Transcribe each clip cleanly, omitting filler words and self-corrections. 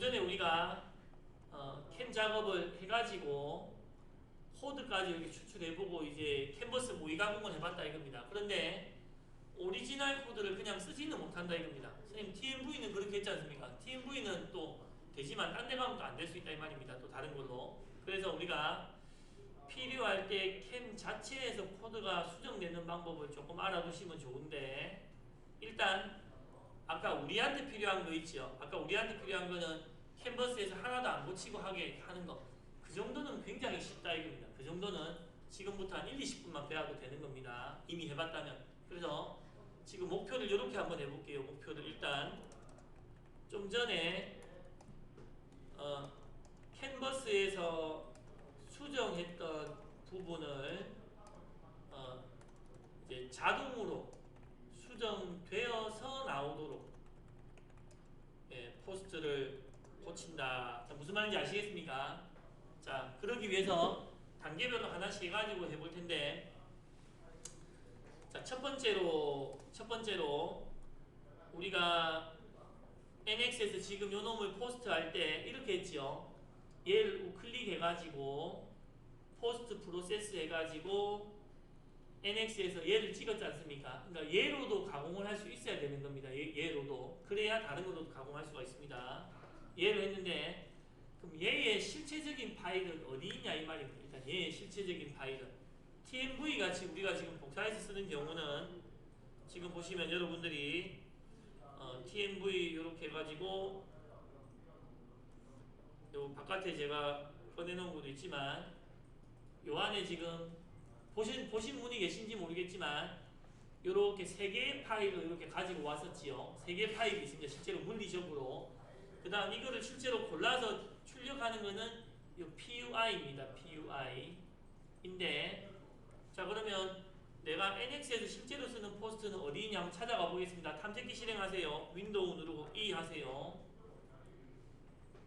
전에 우리가 캠 작업을 해가지고 코드까지 이렇게 추출해보고 이제 캔버스 모의 가공을 해봤다 이겁니다. 그런데 오리지널 코드를 그냥 쓰지는 못한다 이겁니다. 선생님 TMV는 그렇게 했지 않습니까? TMV는 또 되지만 딴 데 가면 또 안 될 수 있다 이 말입니다. 또 다른 걸로. 그래서 우리가 필요할 때 캠 자체에서 코드가 수정되는 방법을 조금 알아두시면 좋은데, 일단 아까 우리한테 필요한 거 있죠. 아까 우리한테 필요한 거는 캔버스에서 하나도 안 고치고 하게 하는 거. 그 정도는 굉장히 쉽다 이겁니다. 그 정도는 지금부터 한 1, 20분만 배워도 되는 겁니다. 이미 해봤다면. 그래서 지금 목표를 이렇게 한번 해볼게요. 목표를 일단 좀 전에 캔버스에서 수정했던 부분을 이제 자동으로 수정되어서 나오도록 포스트를 고친다. 자, 무슨 말인지 아시겠습니까? 자, 그러기 위해서 단계별로 하나씩 해가지고 해볼 텐데, 자, 첫 번째로 우리가 NX에서 지금 요 놈을 포스트 할 때 이렇게 했지요. 얘를 우클릭 해가지고 포스트 프로세스 해가지고 NX에서 얘를 찍었지 않습니까? 그러니까 얘로도 가공을 할 수 있어야 되는 겁니다. 얘로도. 그래야 다른 것도 가공할 수가 있습니다. 얘로 했는데, 그럼 얘의 실체적인 파일은 어디 있냐 이 말입니다. 일단 얘의 실체적인 파일은 TMV 같이 우리가 지금 복사해서 쓰는 경우는 지금 보시면 여러분들이 TMV 이렇게 해가지고 요 바깥에 제가 꺼내놓은 것도 있지만 요 안에 지금 보신 분이 계신지 모르겠지만 요렇게 3개의 파일을 이렇게 가지고 왔었지요. 3개의 파일이 있습니다. 실제로 물리적으로. 그 다음 이거를 실제로 골라서 출력하는 거는 요 PUI입니다. PUI인데, 자 그러면 내가 NX에서 실제로 쓰는 포스트는 어디 있냐 한번 찾아가 보겠습니다. 탐색기 실행하세요. 윈도우 누르고 E 하세요.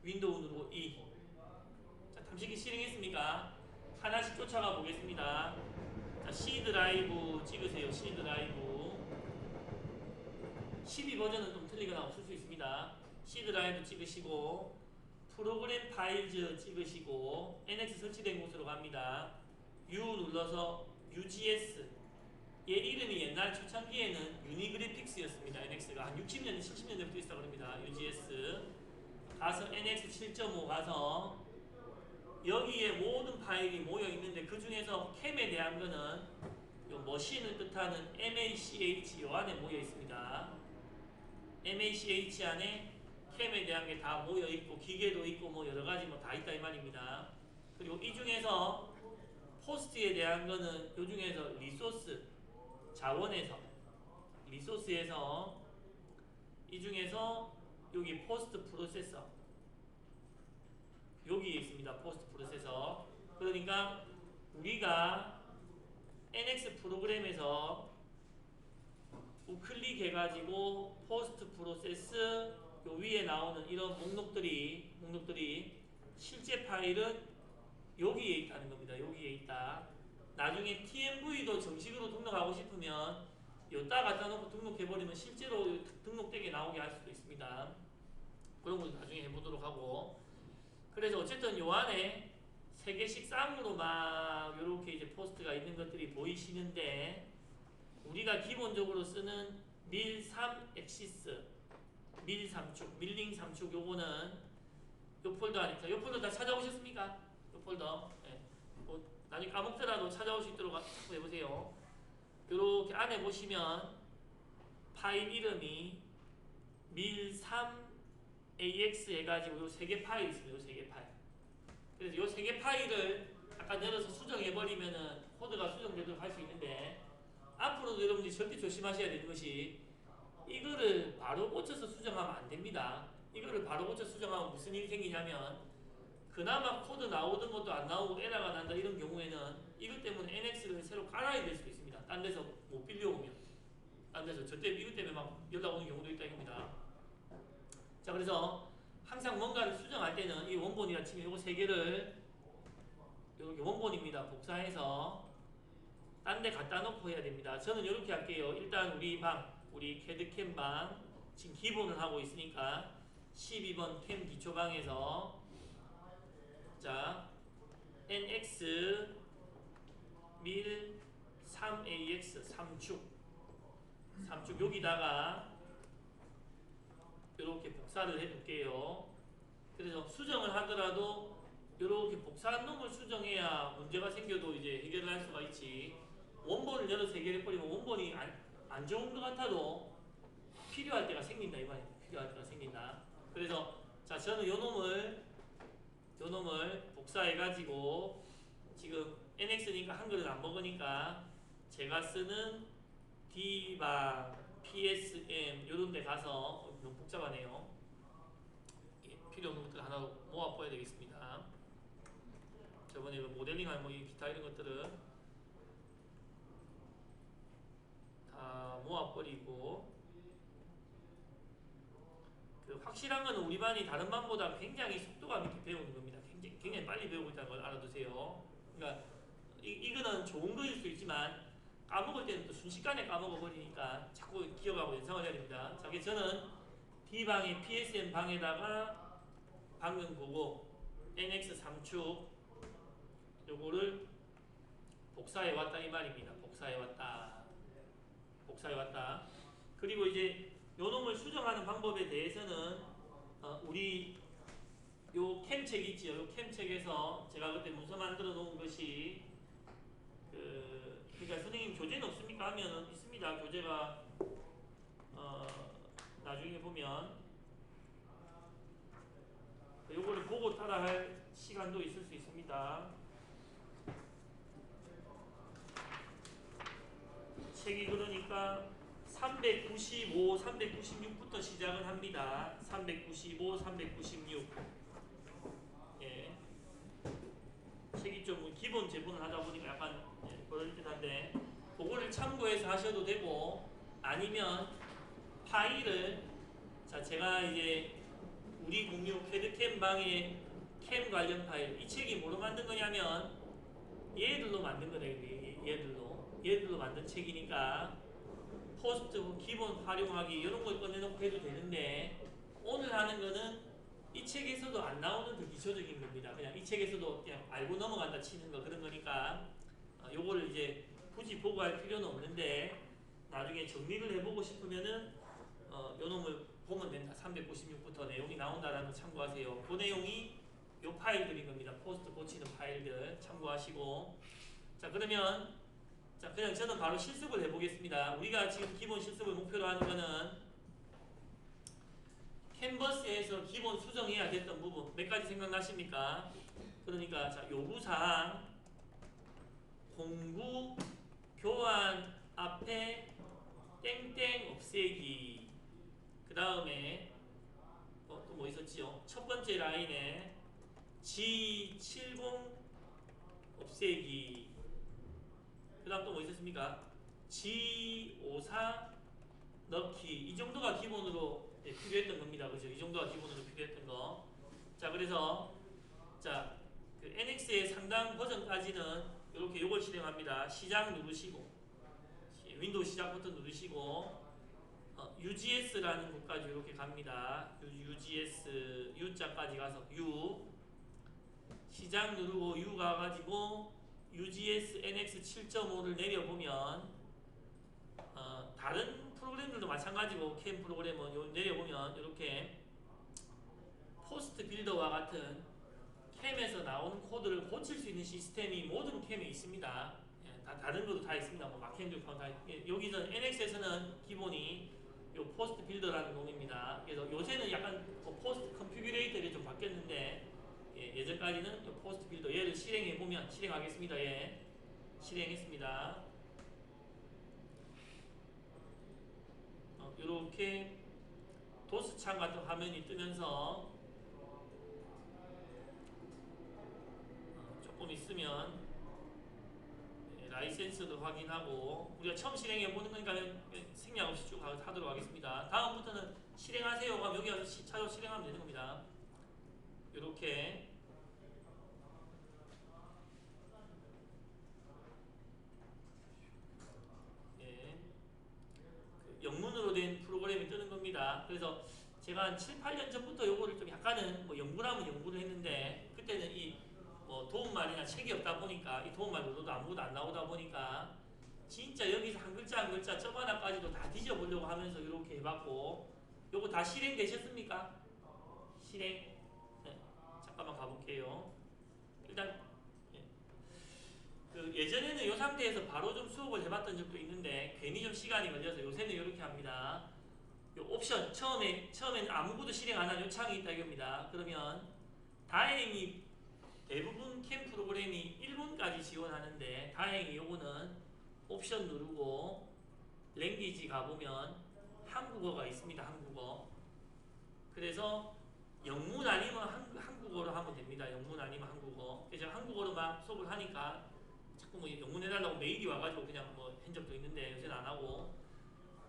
윈도우 누르고 E. 자, 탐색기 실행했습니까? 하나씩 쫓아가 보겠습니다. 자, C 드라이브 찍으세요. C 드라이브. 12버전은 좀 틀리거나 없을 수 있습니다. C 드라이브 찍으시고 프로그램 파일즈 찍으시고 NX 설치된 곳으로 갑니다. U 눌러서 UGS. 얘 이름이 옛날 초창기에는 유니그래픽스였습니다. NX가 한 60년대, 70년대부터 있었다고 합니다. UGS. 가서 NX 7.5 가서 여기에 모든 파일이 모여 있는데 그 중에서 캠에 대한 거는 요 머신을 뜻하는 MACH 요 안에 모여 있습니다. MACH 안에 캠에 대한 게 다 모여 있고 기계도 있고 뭐 여러 가지 뭐 다 있다 이 말입니다. 그리고 이 중에서 포스트에 대한 거는 요 중에서 리소스 자원에서 리소스에서 이 중에서 여기 포스트 프로세서 여기에 있습니다. 포스트 프로세서. 그러니까 우리가 NX 프로그램에서 우클릭 해가지고 포스트 프로세스 요 위에 나오는 이런 목록들이 실제 파일은 여기에 있다는 겁니다. 여기에 있다. 나중에 TMV도 정식으로 등록하고 싶으면 여기다 갖다 놓고 등록해버리면 실제로 등록되게 나오게 할 수도 있습니다. 그런 것도 나중에 해보도록 하고. 그래서 어쨌든 요 안에 3개씩 쌍으로 막 요렇게 이제 포스트가 있는 것들이 보이시는데, 우리가 기본적으로 쓰는 밀3 엑시스, 밀3축, 밀링 3축 요거는 요 폴더 아닙니까? 요 폴더 다 찾아오셨습니까? 요 폴더. 네. 뭐 나중에 까먹더라도 찾아올 수 있도록 자꾸 해보세요. 요렇게 안에 보시면 파일 이름이 밀3 AX 해가지고 요 3개 파일 있습니다. 요 3개 파일. 그래서 요 3개 파일을 아까 열어서 수정해버리면은 코드가 수정되도록 할 수 있는데, 앞으로도 여러분들이 절대 조심하셔야 되는 것이 이거를 바로 고쳐서 수정하면 안 됩니다. 이거를 바로 고쳐서 수정하면 무슨 일이 생기냐면, 그나마 코드 나오던 것도 안 나오고 에러가 난다 이런 경우에는 이것 때문에 NX를 새로 깔아야 될 수도 있습니다. 딴 데서 못 빌려오면. 딴 데서 저 때문에 이것 때문에 막 연락 오는 경우도 있다 이겁니다. 자, 그래서 항상 뭔가를 수정할 때는 이 원본이라 치면 이거 3개를 이렇게 원본입니다. 복사해서 딴 데 갖다 놓고 해야 됩니다. 저는 이렇게 할게요. 일단 우리 CAD-CAM 방 지금 기본을 하고 있으니까 12번 캠 기초방에서 자 nx 밀 3ax 3축 여기다가 이렇게 복사를 해둘게요. 그래서 수정을 하더라도 이렇게 복사한 놈을 수정해야 문제가 생겨도 이제 해결을 할 수가 있지. 원본을 열어서 해결해버리면 원본이 안 좋은 것 같아도 필요할 때가 생긴다 이 말이에요. 필요할 때가 생긴다. 그래서 자 저는 요 놈을 복사해가지고 지금 nx니까 한글은 안 먹으니까 제가 쓰는 d방 psm 요런 데 가서 너무 복잡하네요. 필요 없는 것들 하나 모아봐야 되겠습니다. 저번에 그 모델링한 뭐 기타 이런 것들은 다 모아버리고 그 확실한 건 우리 반이 다른 반보다 굉장히 속도감 있게 배우는 겁니다. 굉장히 빨리 배우고 있다는 걸 알아두세요. 그러니까 이거는 좋은 거일 수 있지만 까먹을 때는 또 순식간에 까먹어버리니까 자꾸 기억하고 연상을 해야 됩니다. 자, 그래서 저는 D방의 PSM 방에다가 방금 보고 NX 3축 요거를 복사해 왔다 이 말입니다. 복사해 왔다. 그리고 이제 요 놈을 수정하는 방법에 대해서는 우리 요 캠책 있지요. 요 캠책에서 제가 그때 문서 만들어 놓은 것이 그러니까 선생님 교재는 없습니까? 하면 있습니다. 교재가 나중에 보면 요거를 보고 따라할 시간도 있을 수 있습니다. 책이 그러니까 395, 396부터 시작을 합니다. 395, 396. 예. 책이 좀 기본 제본을 하다 보니까 약간 그럴 듯한데 그거를 참고해서 하셔도 되고 아니면 파일을 자 제가 이제 우리 공유 캐드캠 방의 캠 관련 파일 이 책이 뭐로 만든 거냐면 얘들로 만든 거래요. 얘들로 만든 책이니까 포스트 기본 활용하기 이런 걸 꺼내놓고 해도 되는데 오늘 하는 거는 이 책에서도 안 나오는 더 기초적인 겁니다. 그냥 이 책에서도 그냥 알고 넘어간다 치는 거 그런 거니까 요거를 이제 굳이 보고 할 필요는 없는데 나중에 정리를 해보고 싶으면은 요 놈을 보면 된다. 396부터 내용이 나온다라는 거 참고하세요. 그 내용이 요 파일들인 겁니다. 포스트 고치는 파일들 참고하시고 자 그러면 자 그냥 저는 바로 실습을 해보겠습니다. 우리가 지금 기본 실습을 목표로 하는 거는 캔버스에서 기본 수정해야 됐던 부분 몇 가지 생각나십니까? 그러니까 자 요구사항 공구 교환 앞에 땡땡 없애기 그 다음에 또 뭐 있었지요? 첫 번째 라인에 G70 없애기 그 다음 또 뭐 있었습니까? G54 넣기 이 정도가 기본으로 필요했던 겁니다. 그죠? 이 정도가 기본으로 필요했던 거. 자, 그래서 자, 그 NX의 상당 버전까지는 이렇게 요걸 실행합니다. 시작 누르시고 윈도우 시작 버튼 누르시고 UGS라는 곳까지 이렇게 갑니다. UGS U자까지 가서 U 시작 누르고 U 가가지고 UGS NX 7.5를 내려보면 다른 프로그램들도 마찬가지고 캠 프로그램은 내려보면 이렇게 포스트 빌더와 같은 캠에서 나오는 코드를 고칠 수 있는 시스템이 모든 캠에 있습니다. 예, 다른 것도 다 있습니다. 뭐 마켓도 다 여기서 NX에서는 기본이 요 포스트 빌더라는 놈입니다. 그래서 요새는 약간 포스트 컨피규레이터가 좀 바뀌었는데 예전까지는 요 포스트 빌더 얘를 실행해보면 실행하겠습니다. 예, 실행했습니다. 이렇게 도스창 같은 화면이 뜨면서 조금 있으면 라이센스도 확인하고 우리가 처음 실행해보는 거니까 생략 없이 쭉 하도록 하겠습니다. 다음부터는 실행하세요 하면 여기 와서 차로 실행하면 되는 겁니다. 이렇게 영문으로 된 프로그램이 뜨는 겁니다. 그래서 제가 제가 한 7, 8년 전부터 요거를 좀 약간은 뭐 연구라면 연구를 했는데 그때는 이 뭐 도움말이나 책이 없다 보니까 이 도움말 넣어도 아무것도 안 나오다 보니까 진짜 여기서 한 글자 한 글자 점 하나까지도 다 뒤져보려고 하면서 이렇게 해봤고 요거 다 실행되셨습니까? 실행. 네, 잠깐만 가볼게요. 일단 그 예전에는 이 상태에서 바로 좀 수업을 해봤던 적도 있는데 괜히 좀 시간이 걸려서 요새는 이렇게 합니다. 요 옵션 처음에는 아무것도 실행 안 한 요청이 있다 이겁니다. 그러면 다행히 대부분 캠 프로그램이 1분까지 지원하는데 다행히 요거는 옵션 누르고 랭귀지 가보면 한국어가 있습니다. 한국어. 그래서 영문 아니면 한국어로 하면 됩니다. 영문 아니면 한국어. 그래서 한국어로 막 수업을 하니까 자꾸 뭐 영문 해달라고 메일이 와가지고 그냥 뭐 한 적도 있는데 요새는 안 하고.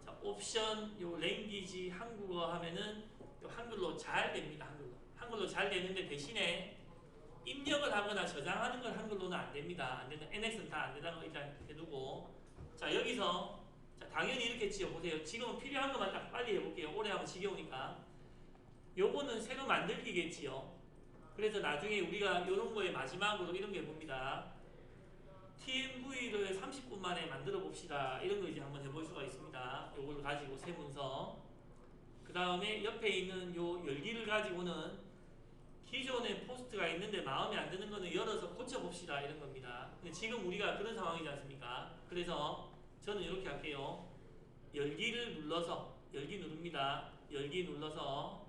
자, 옵션 요 랭귀지 한국어 하면은 요 한글로 잘 됩니다. 한글로 잘 되는데 대신에 입력을 하거나 저장하는 건 한글로는 안 됩니다. 안 되는 NX는 다 안 된다는 거 일단 해두고. 자, 여기서 자, 당연히 이렇게 지어보세요. 지금은 필요한 것만 딱 빨리 해볼게요. 오래 하면 지겨우니까. 요거는 새로 만들기겠지요. 그래서 나중에 우리가 이런 거에 마지막으로 이런 게 봅니다. TMV를 30분 만에 만들어 봅시다. 이런 거 이제 한번 해볼 수가 있습니다. 요걸 가지고 세 문서. 그 다음에 옆에 있는 요 열기를 가지고는 기존에 포스트가 있는데 마음에 안 드는 거는 열어서 고쳐봅시다. 이런 겁니다. 근데 지금 우리가 그런 상황이지 않습니까? 그래서 저는 이렇게 할게요. 열기를 눌러서, 열기 누릅니다. 열기 눌러서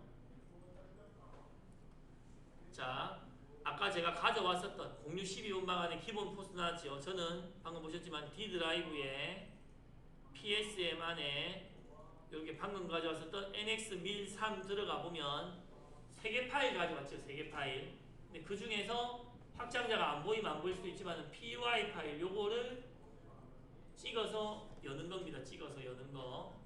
자, 아까 제가 가져왔었던 0612번방 안에 기본 포스트 나왔죠. 저는 방금 보셨지만 D 드라이브에 PSM 안에 이렇게 방금 가져왔었던 NX 밀3 들어가 보면 3개 파일 가져왔죠. 3개 파일. 근데 그 중에서 확장자가 안 보이면 안 보일 수도 있지만 PY 파일 요거를 찍어서 여는 겁니다. 찍어서 여는 거.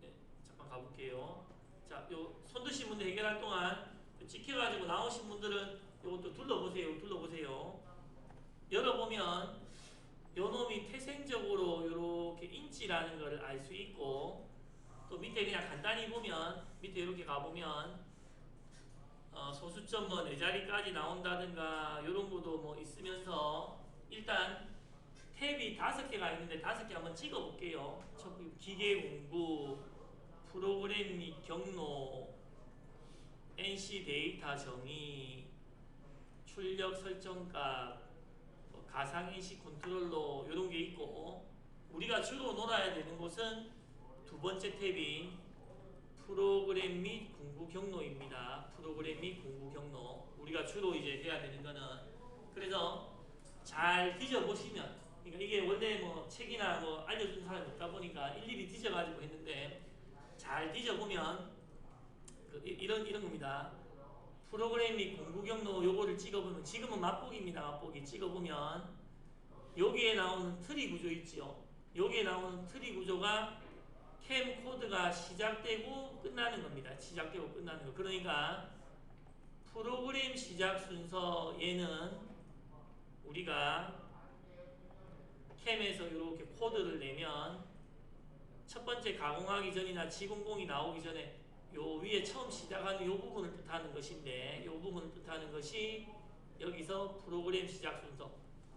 네, 잠깐 가볼게요. 자, 요 손드신 분들 해결할 동안 찍혀가지고 나오신 분들은 요것도 둘러보세요. 둘러보세요. 열어보면 요 놈이 태생적으로 요렇게 인치라는 걸 알 수 있고 또 밑에 그냥 간단히 보면 밑에 이렇게 가보면 소수점 뭐 4자리까지 나온다든가 요런 것도 뭐 있으면서 일단 탭이 5개가 있는데 5개 한번 찍어 볼게요. 기계 공부, 프로그램 및 경로, NC 데이터 정의, 출력 설정값, 가상인식 컨트롤러 이런 게 있고 우리가 주로 놀아야 되는 곳은 두 번째 탭인 프로그램 및 공부 경로입니다. 프로그램 및 공부 경로. 우리가 주로 이제 해야 되는 거는 그래서 잘 뒤져보시면 그러니까 이게 원래 뭐 책이나 뭐 알려주는 사람이 없다 보니까 일일이 뒤져가지고 했는데 잘 뒤져보면 이런 겁니다. 프로그램 및 공부 경로 요거를 찍어보면 지금은 맛보기입니다. 맛보기 찍어보면 여기에 나오는 트리 구조 있지요. 여기에 나오는 트리 구조가 캠 코드가 시작되고 끝나는 겁니다. 시작되고 끝나는 거. 그러니까 프로그램 시작 순서 얘는 우리가 캠에서 이렇게 코드를 내면 첫 번째 가공하기 전이나 지공공이 나오기 전에 요 위에 처음 시작하는 요 부분을 뜻하는 것인데 요 부분을 뜻하는 것이 여기서 프로그램 시작 순서.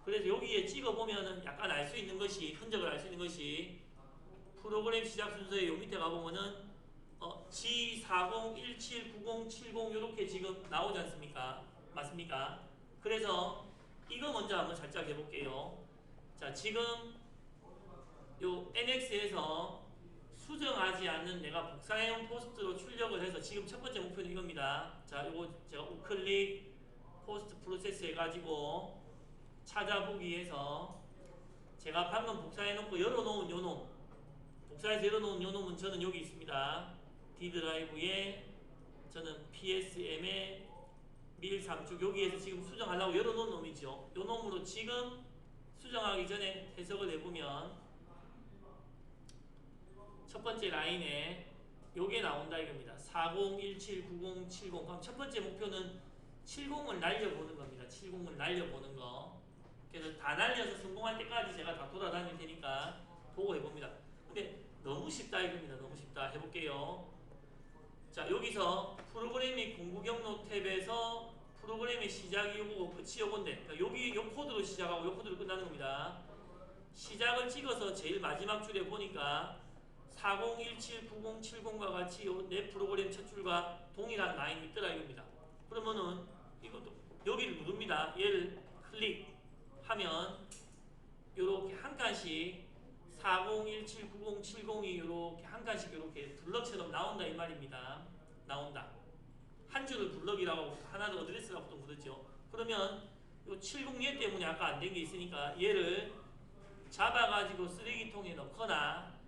그래서 여기에 찍어보면은 약간 알 수 있는 것이 흔적을 알 수 있는 것이 프로그램 시작 순서에 요 밑에 가보면은 G40, 17, 90, 70 요렇게 지금 나오지 않습니까? 맞습니까? 그래서 이거 먼저 한번 살짝 해볼게요. 자, 지금 요 NX에서 수정하지 않는 내가 복사해온 포스트로 출력을 해서 지금 첫 번째 목표는 이겁니다. 자, 요거 제가 우클릭 포스트 프로세스 해가지고 찾아보기 해서 제가 방금 복사해놓고 열어놓은 요 놈 복사해서 열어놓은 요 놈은 저는 여기 있습니다. D 드라이브에 저는 PSM에 밀3쭉 여기에서 지금 수정하려고 열어놓은 놈이죠. 요 놈으로 지금 수정하기 전에 해석을 해보면 첫 번째 라인에 요게 나온다 이겁니다. 40, 17, 90, 70. 그럼 첫 번째 목표는 70을 날려보는 겁니다. 70을 날려보는 거. 그래서 다 날려서 성공할 때까지 제가 다 돌아다닐 테니까 보고 해봅니다. 근데 너무 쉽다 이겁니다. 너무 쉽다. 해볼게요. 자, 여기서 프로그래밍 공부 경로 탭에서 프로그램의 시작이 요거고 끝이 요건데, 그러니까 여기 요 코드로 시작하고 요 코드로 끝나는 겁니다. 시작을 찍어서 제일 마지막 줄에 보니까 40179070과 같이 요 내 프로그램 첫 줄과 동일한 라인이 있더라 이겁니다. 그러면은 이것도 여기를 누릅니다. 얘를 클릭하면 요렇게 한 칸씩 40179070이 요렇게 한 칸씩 요렇게 블럭처럼 나온다 이 말입니다. 나온다. 한 줄을 블럭이라고 하나를 어드레스라고 보통 부르죠. 그러면 요 70얘 때문에 아까 안 된 게 있으니까 얘를 잡아가지고 쓰레기통에 넣거나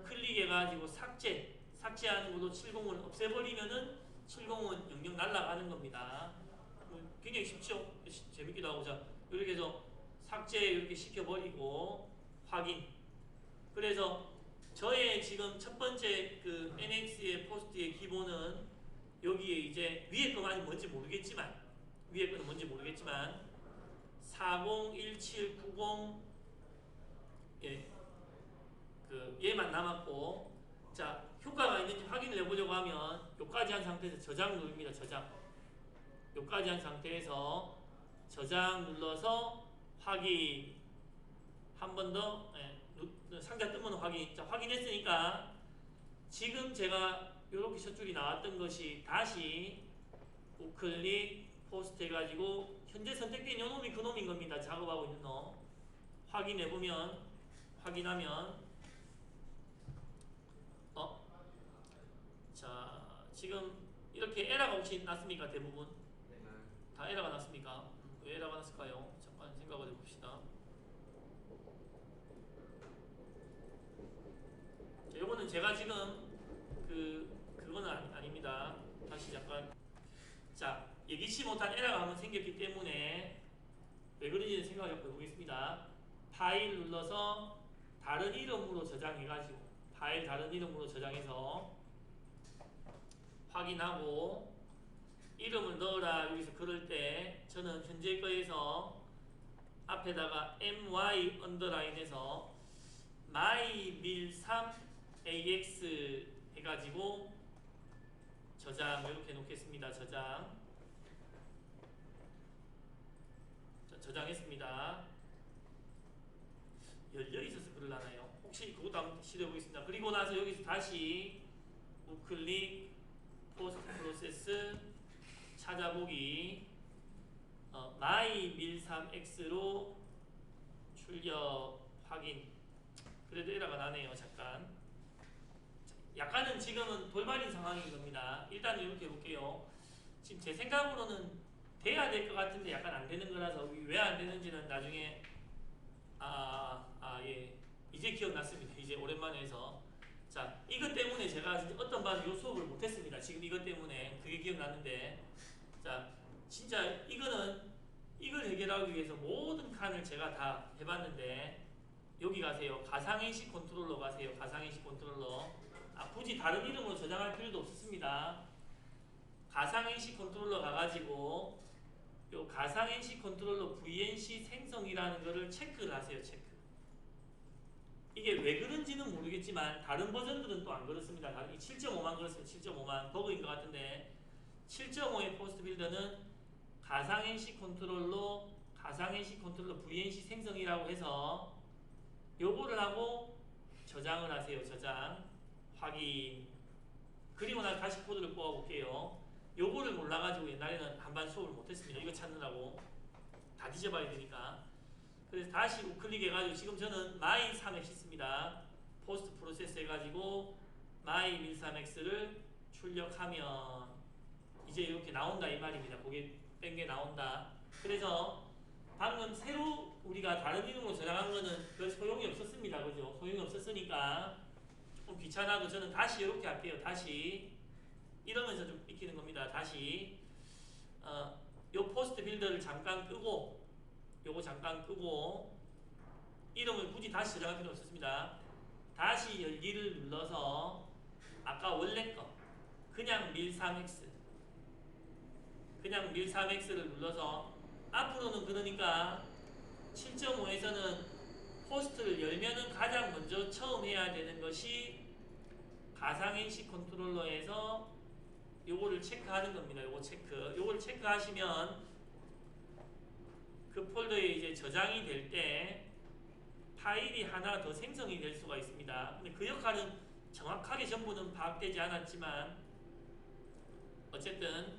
클릭해가지고 삭제하는 걸로 70을 없애버리면은 70은 영영 날아가는 겁니다. 굉장히 쉽죠? 재밌기도 하고. 자, 이렇게 해서 삭제 이렇게 시켜버리고 확인. 그래서 저의 지금 첫 번째 그 NX의 포스트의 기본은 여기에 이제 위에 거만 뭔지 모르겠지만 401790 예, 그 얘만 남았고, 자 효과가 있는지 확인을 해보려고 하면 요까지 한 상태에서 저장 누릅니다. 저장. 요까지 한 상태에서 저장 눌러서 확인. 한 번 더 상자 뜨면 확인. 자, 확인했으니까 지금 제가 요렇게 첫 줄이 나왔던 것이 다시 우클릭 포스트 해가지고 현재 선택된 요 놈이 그 놈인 겁니다. 작업하고 있는 놈. 확인하면 자, 지금 이렇게 에러가 혹시 났습니까? 대부분? 다 에러가 났습니까? 왜 에러가 났을까요? 잠깐 생각을 해봅시다. 자, 요거는 제가 지금 그거는 아닙니다. 다시 잠깐. 자, 예기치 못한 에러가 한번 생겼기 때문에 왜 그런지는 생각해 보겠습니다. 파일 눌러서 다른 이름으로 저장해가지고 파일 다른 이름으로 저장해서 확인하고 이름을 넣어라 여기서 그럴 때 저는 현재 거에서 앞에다가 my 언더라인에서 mymil3ax 해가지고 저장 이렇게 놓겠습니다. 저장했습니다. 열려 있어서 그러려나요? 혹시 그것도 한번 시도해 보겠습니다. 그리고 나서 여기서 다시 우클릭 포스트 프로세스 찾아보기 mymil3x로 출력 확인. 그래도 에러가 나네요. 잠깐. 약간은 지금은 돌발인 상황인 겁니다. 일단 이렇게 해볼게요. 지금 제 생각으로는 돼야 될 것 같은데 약간 안 되는 거라서 왜 안 되는지는 나중에 예. 이제 기억났습니다. 이제 오랜만에 해서. 자, 이것 때문에 제가 진짜 어떤 반은 요 수업을 못했습니다. 지금 이것 때문에 그게 기억났는데, 자, 진짜 이걸 해결하기 위해서 모든 칸을 제가 다 해봤는데, 여기 가세요. 가상인식 컨트롤러 가세요. 가상인식 컨트롤러. 굳이 다른 이름으로 저장할 필요도 없었습니다. 가상인식 컨트롤러 가가지고 요 가상인식 컨트롤러 VNC 생성이라는 거를 체크를 하세요. 체크. 이게 왜 그런지는 모르겠지만 다른 버전들은 또 안 그렇습니다. 7.5만 그렇습니다. 7.5만 버그인 것 같은데 7.5의 포스트 빌더는 가상인식 컨트롤러 VNC 생성이라고 해서 요거를 하고 저장을 하세요. 저장 확인. 그리고 나서 다시 코드를 뽑아볼게요. 요거를 몰라가지고 옛날에는 한반 수업을 못했습니다. 이거 찾느라고 다 뒤져봐야 되니까. 그래서 다시 우클릭 해가지고 지금 저는 my3x 있습니다. 포스트 프로세스 해가지고 mymil3x를 출력하면 이제 이렇게 나온다 이 말입니다. 거기에 뺀 게 나온다. 그래서 방금 새로 우리가 다른 이름으로 저장한 거는 별 소용이 없었습니다. 그죠? 소용이 없었으니까 조금 귀찮아도 저는 다시 이렇게 할게요. 다시 이러면서 좀 익히는 겁니다. 다시 요 포스트 빌더를 잠깐 끄고 요거 잠깐 끄고 이름을 굳이 다시 저장할 필요 없었습니다. 다시 열기를 눌러서 아까 원래 거 그냥 mil3x를 눌러서 앞으로는 그러니까 7.5에서는 포스트를 열면은 가장 먼저 처음 해야 되는 것이 가상 NC 컨트롤러에서 요거를 체크하는 겁니다. 요걸 체크하시면 그 폴더에 이제 저장이 될 때 파일이 하나 더 생성이 될 수가 있습니다. 근데 그 역할은 정확하게 전부는 파악되지 않았지만 어쨌든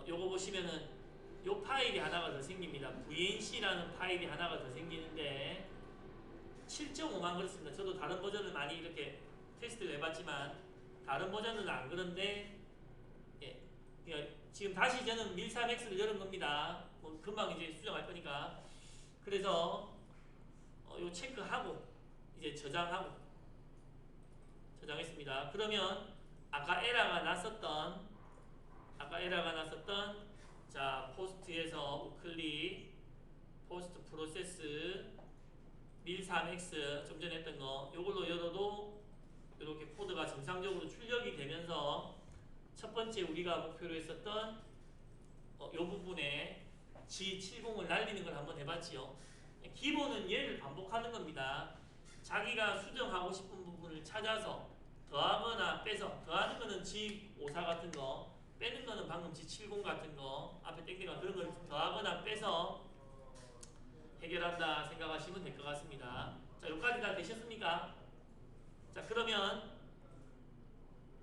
요거 보시면은 요 파일이 하나가 더 생깁니다. VNC라는 파일이 하나가 더 생기는데 7.5만 그렇습니다. 저도 다른 버전을 많이 이렇게 테스트를 해봤지만 다른 버전은 안 그런데 예. 그러니까 지금 다시 저는 밀3x를 열은 겁니다. 뭐 금방 이제 수정할 거니까. 그래서 요 체크하고 이제 저장했습니다. 그러면 아까 에러가 났었던 자 포스트에서 우클릭 포스트 프로세스 밀3x 좀 전에 했던 거 요걸로 열어도 이렇게 코드가 정상적으로 출력이 되면서 첫 번째 우리가 목표로 했었던 요 부분에 G70을 날리는 걸 한번 해봤지요. 기본은 얘를 반복하는 겁니다. 자기가 수정하고 싶은 부분을 찾아서 더하거나 빼서 더하는 거는 G54 같은 거 빼는 거는 방금 G70 같은 거 앞에 땡땡가 그런 걸 더하거나 빼서 해결한다 생각하시면 될 것 같습니다. 자, 여기까지 다 되셨습니까? 자, 그러면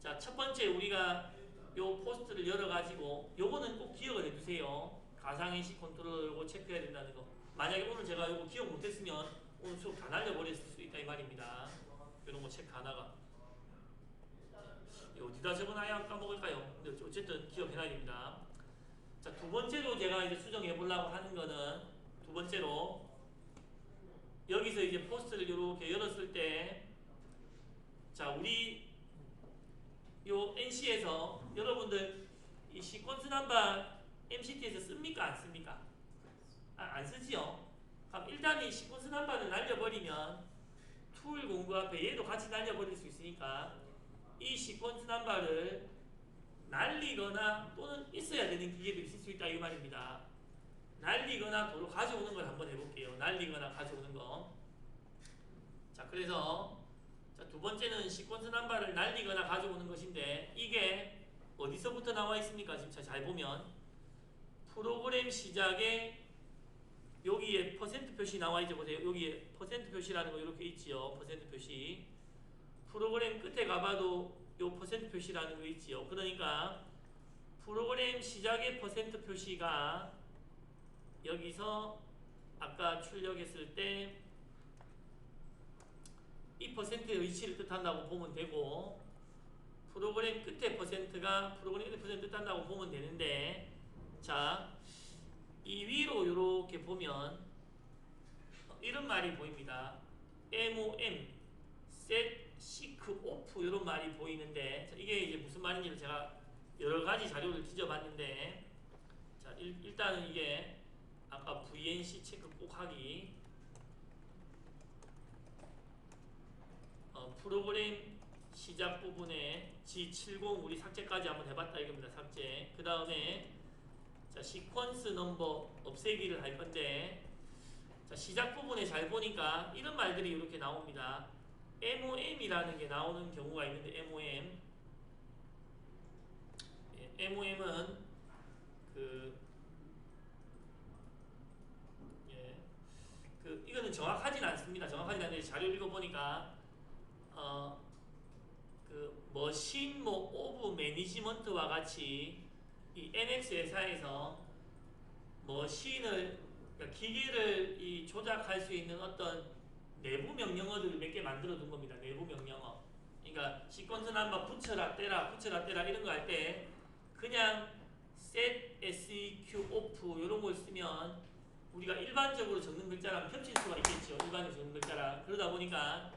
자, 첫 번째 우리가 요 포스트를 열어가지고 요거는 꼭 기억을 해두세요. 가상 NC 컨트롤러 요거 체크해야 된다는 거. 만약에 오늘 제가 요거 기억 못했으면 오늘 수업 다 날려버렸을 수 있다 이 말입니다. 요런 거 체크 하나가 어디다 적어놔야 까먹을까요? 근데 어쨌든 기억해놔야 됩니다. 자, 두 번째로 제가 이제 수정해 보려고 하는 거는 두 번째로 여기서 이제 포스트를 이렇게 열었을 때 자, 우리 요 NC에서 여러분들 이 시퀀스 넘버 MCT에서 씁니까? 안 씁니까? 안 쓰지요? 그럼 일단 이 시퀀스 넘버를 날려버리면 툴 공구 앞에 얘도 같이 날려버릴 수 있으니까 이 시퀀스 넘버를 날리거나 또는 있어야 되는 기계도 있을 수 있다 이 말입니다. 날리거나 도로 가져오는 걸 한번 해볼게요. 날리거나 가져오는 거. 자, 그래서 자, 두 번째는 시퀀스 넘버를 날리거나 가져오는 것인데 이게 어디서부터 나와 있습니까? 지금 잘 보면 프로그램 시작에 여기에 퍼센트 표시 나와 있죠. 보세요. 여기에 퍼센트 표시라는 거 이렇게 있지요. 퍼센트 표시. 프로그램 끝에 가봐도 요 퍼센트 표시라는 거 있지요. 그러니까 프로그램 시작의 퍼센트 표시가 여기서 아까 출력했을 때 이 퍼센트의 위치를 뜻한다고 보면 되고 프로그램 끝에 퍼센트가 프로그램 끝에 퍼센트 뜻한다고 보면 되는데 자, 이 위로 이렇게 보면 이런 말이 보입니다. MOM set seek off 이런 말이 보이는데 자, 이게 이제 무슨 말인지를 제가 여러 가지 자료를 뒤져봤는데 자, 일단은 이게 아까 VNC 체크 꼭 하기 프로그램 시작 부분에 G70 우리 삭제까지 한번 해봤다 이겁니다. 삭제. 그 다음에 자, 시퀀스 넘버 없애기를 할 건데 자, 시작 부분에 잘 보니까 이런 말들이 이렇게 나옵니다. MOM이라는 게 나오는 경우가 있는데 MOM MOM은 이거는 정확하진 않습니다. 정확하진 않은데 자료 읽어보니까 머신 오브 매니지먼트와 같이 이 NX 회사에서 머신을 그러니까 기계를 조작할 수 있는 어떤 내부 명령어들을 몇 개 만들어 둔 겁니다. 내부 명령어. 그러니까 시퀀스 넘버 붙여라 떼라 이런 거 할 때 그냥 set seq off 이런 걸 쓰면 우리가 일반적으로 적는 글자랑 겹칠 수가 있겠죠. 일반적으로 적는 글자랑. 그러다 보니까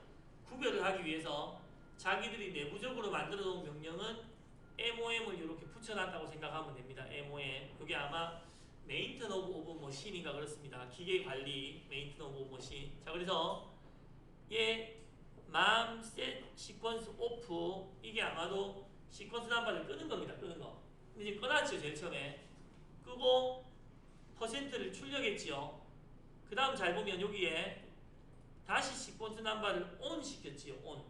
구별을 하기 위해서 자기들이 내부적으로 만들어 놓은 명령은 MOM을 이렇게 붙여놨다고 생각하면 됩니다. MOM. 그게 아마 메인턴 오브 머신인가 그렇습니다. 기계 관리 메인턴 오브 머신. 자, 그래서 얘 맘 셋 시퀀스 오프 이게 아마도 시퀀스 넘버를 끄는 겁니다. 끄는 거. 근데 지금 꺼놨죠. 제일 처음에. 끄고 퍼센트를 출력했지요. 그 다음 잘 보면 여기에 다시 시퀀스 넘버를 ON 시켰지요. ON.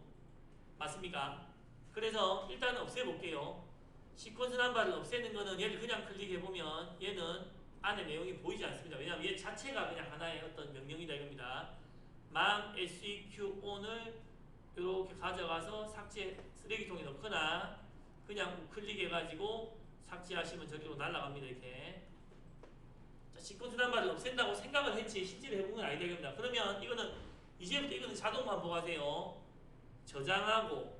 맞습니까? 그래서 일단 없애볼게요. 시퀀스 넘버를 없애는 거는 얘를 그냥 클릭해보면 얘는 안에 내용이 보이지 않습니다. 왜냐하면 얘 자체가 그냥 하나의 어떤 명령이다 이겁니다. mam seq on을 이렇게 가져가서 삭제 쓰레기통에 넣거나 그냥 클릭해가지고 삭제하시면 저기로 날아갑니다. 이렇게. 자, 시퀀스 넘버를 없앤다고 생각을 했지 실제로 해본 건 아니다 이겁니다. 그러면 이거는 이제부터 이거는 자동 반복하세요. 저장하고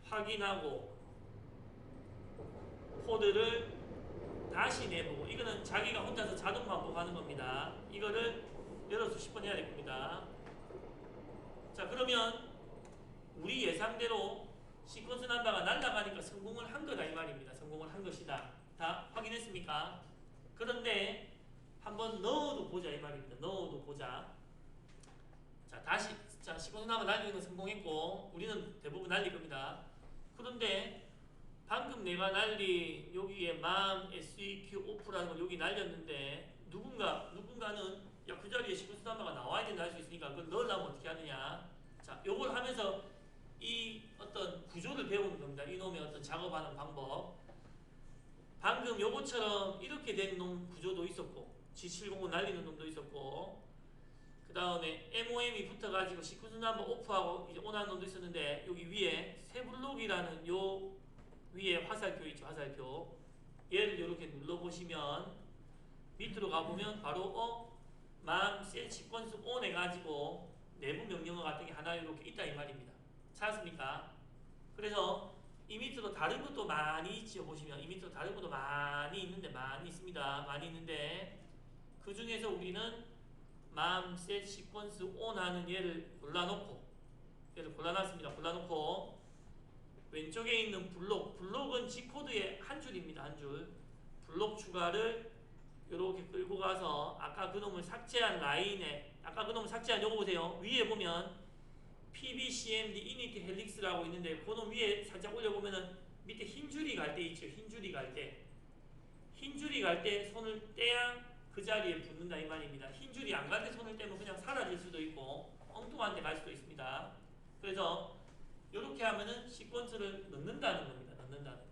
확인하고 코드를 다시 내보고 이거는 자기가 혼자서 자동 반복하는 겁니다. 이거를 열어 수십 번 해야 될 겁니다. 자, 그러면 우리 예상대로 시퀀스 넘버가 날아가니까 성공을 한 거다 이 말입니다. 성공을 한 것이다. 다 확인했습니까? 그런데 한번 넣어도 보자 이 말입니다. 넣어도 보자. 자, 다시 자, 시퀀스 넘버 날리는 건 성공했고 우리는 대부분 날릴 겁니다. 그런데 방금 내가 날린 여기에 mam seq off라는 걸 여기 날렸는데 누군가는 야, 그 자리에 시퀀스 넘버가 나와야 된다 할 수 있으니까 그걸 넣으려면 어떻게 하느냐. 자, 요걸 하면서 이 어떤 구조를 배우는 겁니다. 이놈의 어떤 작업하는 방법. 방금 요것처럼 이렇게 된 놈 구조도 있었고 G705 날리는 놈도 있었고 그 다음에 MOM이 붙어가지고 시퀀스 넘버 오프하고 이제 온하는 놈도 있었는데 여기 위에 세블록이라는 요 위에 화살표 있죠. 화살표. 얘를 이렇게 눌러보시면 밑으로 가보면 바로 mam set sequence on 해가지고 내부 명령어 같은 게 하나 이렇게 있다 이 말입니다. 찾았습니까? 그래서 이 밑으로 다른 것도 많이 있죠. 보시면 이 밑으로 다른 것도 많이 있는데 많이 있습니다. 많이 있는데 그 중에서 우리는 mam set sequence on 하는 얘를 골라놨습니다. 골라놓고 왼쪽에 있는 블록은 G코드의 한 줄입니다. 한 줄. 블록 추가를 이렇게 끌고 가서 아까 그놈을 삭제한 라인에 아까 그놈을 삭제한 요거 보세요. 위에 보면 PBCMD init helix라고 있는데 그놈 위에 살짝 올려보면은 밑에 흰 줄이 갈 때 있죠. 흰 줄이 갈 때 손을 떼야 그 자리에 붙는다 이 말입니다. 흰 줄이 안 갈 때 손을 떼면 그냥 사라질 수도 있고 엉뚱한 데 갈 수도 있습니다. 그래서 이렇게 하면은 시퀀스를 넣는다는 겁니다. 넣는다는 거.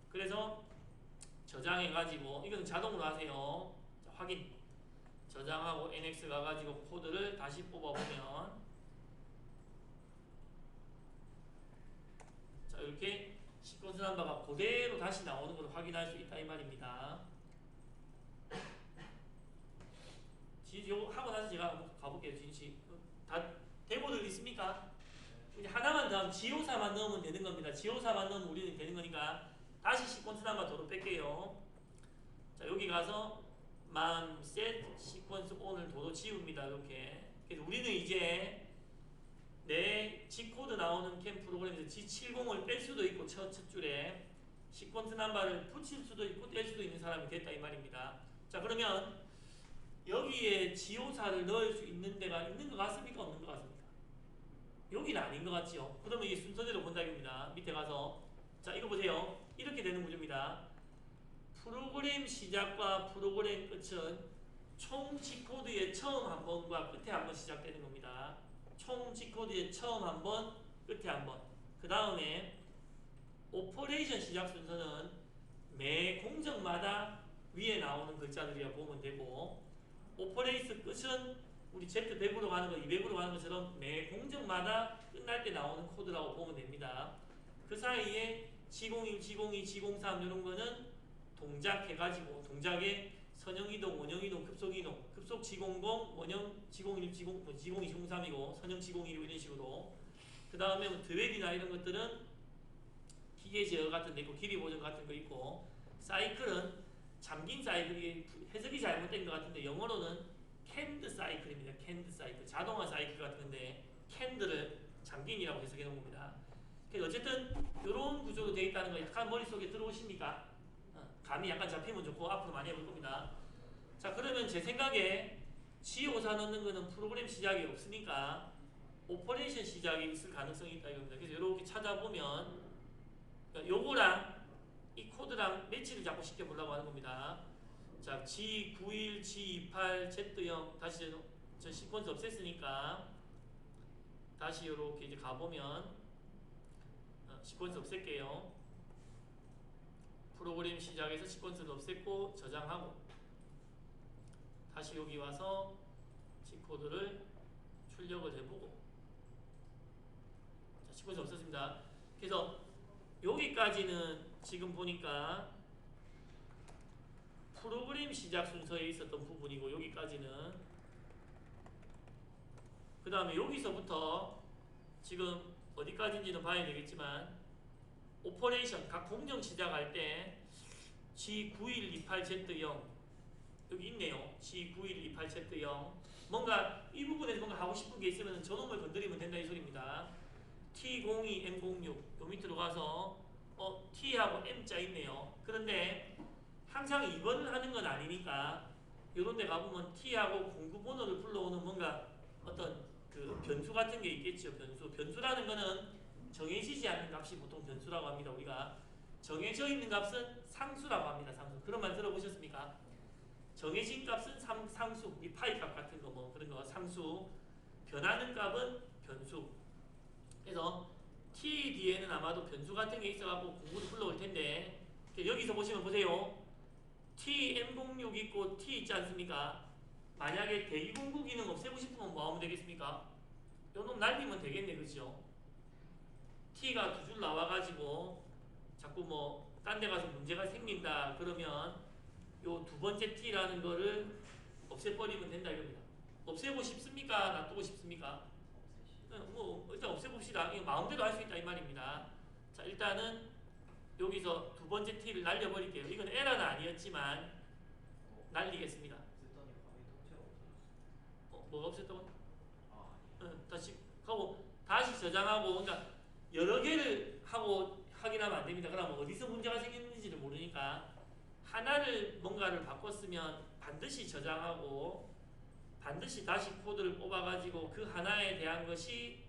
그래서 저장해가지고 이거는 자동으로 하세요. 자, 확인. 저장하고 NX 가가지고 코드를 다시 뽑아보면 자 이렇게 시퀀스 넘버가 그대로 다시 나오는 걸 확인할 수 있다 이 말입니다. 요거 하고 나서 제가 한번 가볼게요. 진씨 다 데모들 있습니까? 이제 하나만 더 하면 지오사만 넣으면 되는 겁니다. 지오사만 넣으면 우리는 되는 거니까 다시 시퀀스 넘버 도로 뺄게요. 자 여기 가서 mam set sequence on을 도로 지웁니다. 이렇게. 그래서 우리는 이제 내 G코드 나오는 캠 프로그램에서 G70을 뺄 수도 있고 첫 줄에 시퀀스 넘버를 붙일 수도 있고 뗄 수도 있는 사람이 됐다 이 말입니다. 자 그러면 여기에 지오사를 넣을 수 있는 데가 있는 것 같습니까? 없는 것 같습니까? 여기는 아닌 것 같지요. 그러면 이게 순서대로 본다 이겁니다. 밑에 가서 자 이거 보세요. 이렇게 되는 구조입니다. 프로그램 시작과 프로그램 끝은 총 G코드의 처음 한 번과 끝에 한 번 시작되는 겁니다. 총 G코드의 처음 한 번, 끝에 한 번. 그 다음에 오퍼레이션 시작 순서는 매 공정마다 위에 나오는 글자들이라 보면 되고 오퍼레이션 끝은 우리 Z100으로 가는 거, 200으로 가는 것처럼 매 공정마다 끝날 때 나오는 코드라고 보면 됩니다. 그 사이에 G01, G02, G03 이런 거는 동작 해가지고 동작에 선형이동, 원형이동, 급속이동, 급속 G00, 원형 G01, G02, G03이고 선형 G01이고 이런 식으로 그 다음에 뭐 드웰이나 이런 것들은 기계 제어 같은 데 있고 길이 보정 같은 거 있고 사이클은 잠긴 사이클이 해석이 잘못된 것 같은데 영어로는 캔드 사이클입니다. 캔드 사이클 자동화 사이클 같은 건데 캔드를 잠긴이라고 해석해 놓은 겁니다. 그래서 어쨌든 이런 구조로 되어 있다는 거 약간 머릿속에 들어오십니까? 감이 약간 잡히면 좋고 앞으로 많이 해볼 겁니다. 자 그러면 제 생각에 G54 넣는 거는 프로그램 시작이 없으니까 오퍼레이션 시작이 있을 가능성이 있다 이겁니다. 그래서 이렇게 찾아보면 요거랑 이 코드랑 매치를 자꾸 시켜보려고 하는 겁니다. 자 G91, G28, Z0 다시 저 시퀀스 없앴으니까 다시 이렇게 이제 가보면 시퀀스 없앨게요. 프로그램 시작해서 시퀀스를 없앴고 저장하고 다시 여기 와서 G코드를 출력을 해보고 자, 시퀀스 없었습니다. 그래서 여기까지는 지금 보니까 프로그램 시작 순서에 있었던 부분이고 여기까지는 그 다음에 여기서부터 지금 어디까지인지는 봐야 되겠지만 오퍼레이션 각 공정 시작할 때 G9128Z0 여기 있네요. G9128Z0 뭔가 이 부분에서 뭔가 하고 싶은 게 있으면 저놈을 건드리면 된다 이 소리입니다. T02M06 요 밑으로 가서 T하고 M자 있네요. 그런데 항상 2번을 하는 건 아니니까 요런 데 가보면 T하고 공구 번호를 불러오는 뭔가 어떤 그 변수 같은 게 있겠죠. 변수라는 거는 정해지지 않는 값이 보통 변수라고 합니다. 우리가 정해져 있는 값은 상수라고 합니다. 상수. 그런 말 들어보셨습니까? 정해진 값은 상수, 이 파이 값 같은 거 뭐 그런 거 상수. 변하는 값은 변수. 그래서 T 뒤에는 아마도 변수 같은 게 있어갖고 공구를 불러올 텐데 여기서 보시면 보세요. TM06 있고 T 있지 않습니까? 만약에 대기공구 기능 없애고 싶으면 뭐 하면 되겠습니까? 요놈 날리면 되겠네, 그죠? T가 두 줄 나와가지고 자꾸 뭐 딴 데 가서 문제가 생긴다 그러면 요 두 번째 T라는 거를 없애버리면 된다 이겁니다. 없애고 싶습니까? 놔두고 싶습니까? 뭐 일단 없애봅시다. 이거 마음대로 할 수 있다 이 말입니다. 자 일단은 여기서 두 번째 T를 날려버릴게요. 이건 에러는 아니었지만 날리겠습니다. 뭐가 없었다고? 다시 하고 다시 저장하고 그러니까 여러 개를 하고 확인하면 안 됩니다. 그러면 어디서 문제가 생겼는지를 모르니까 하나를 뭔가를 바꿨으면 반드시 저장하고 반드시 다시 코드를 뽑아가지고 그 하나에 대한 것이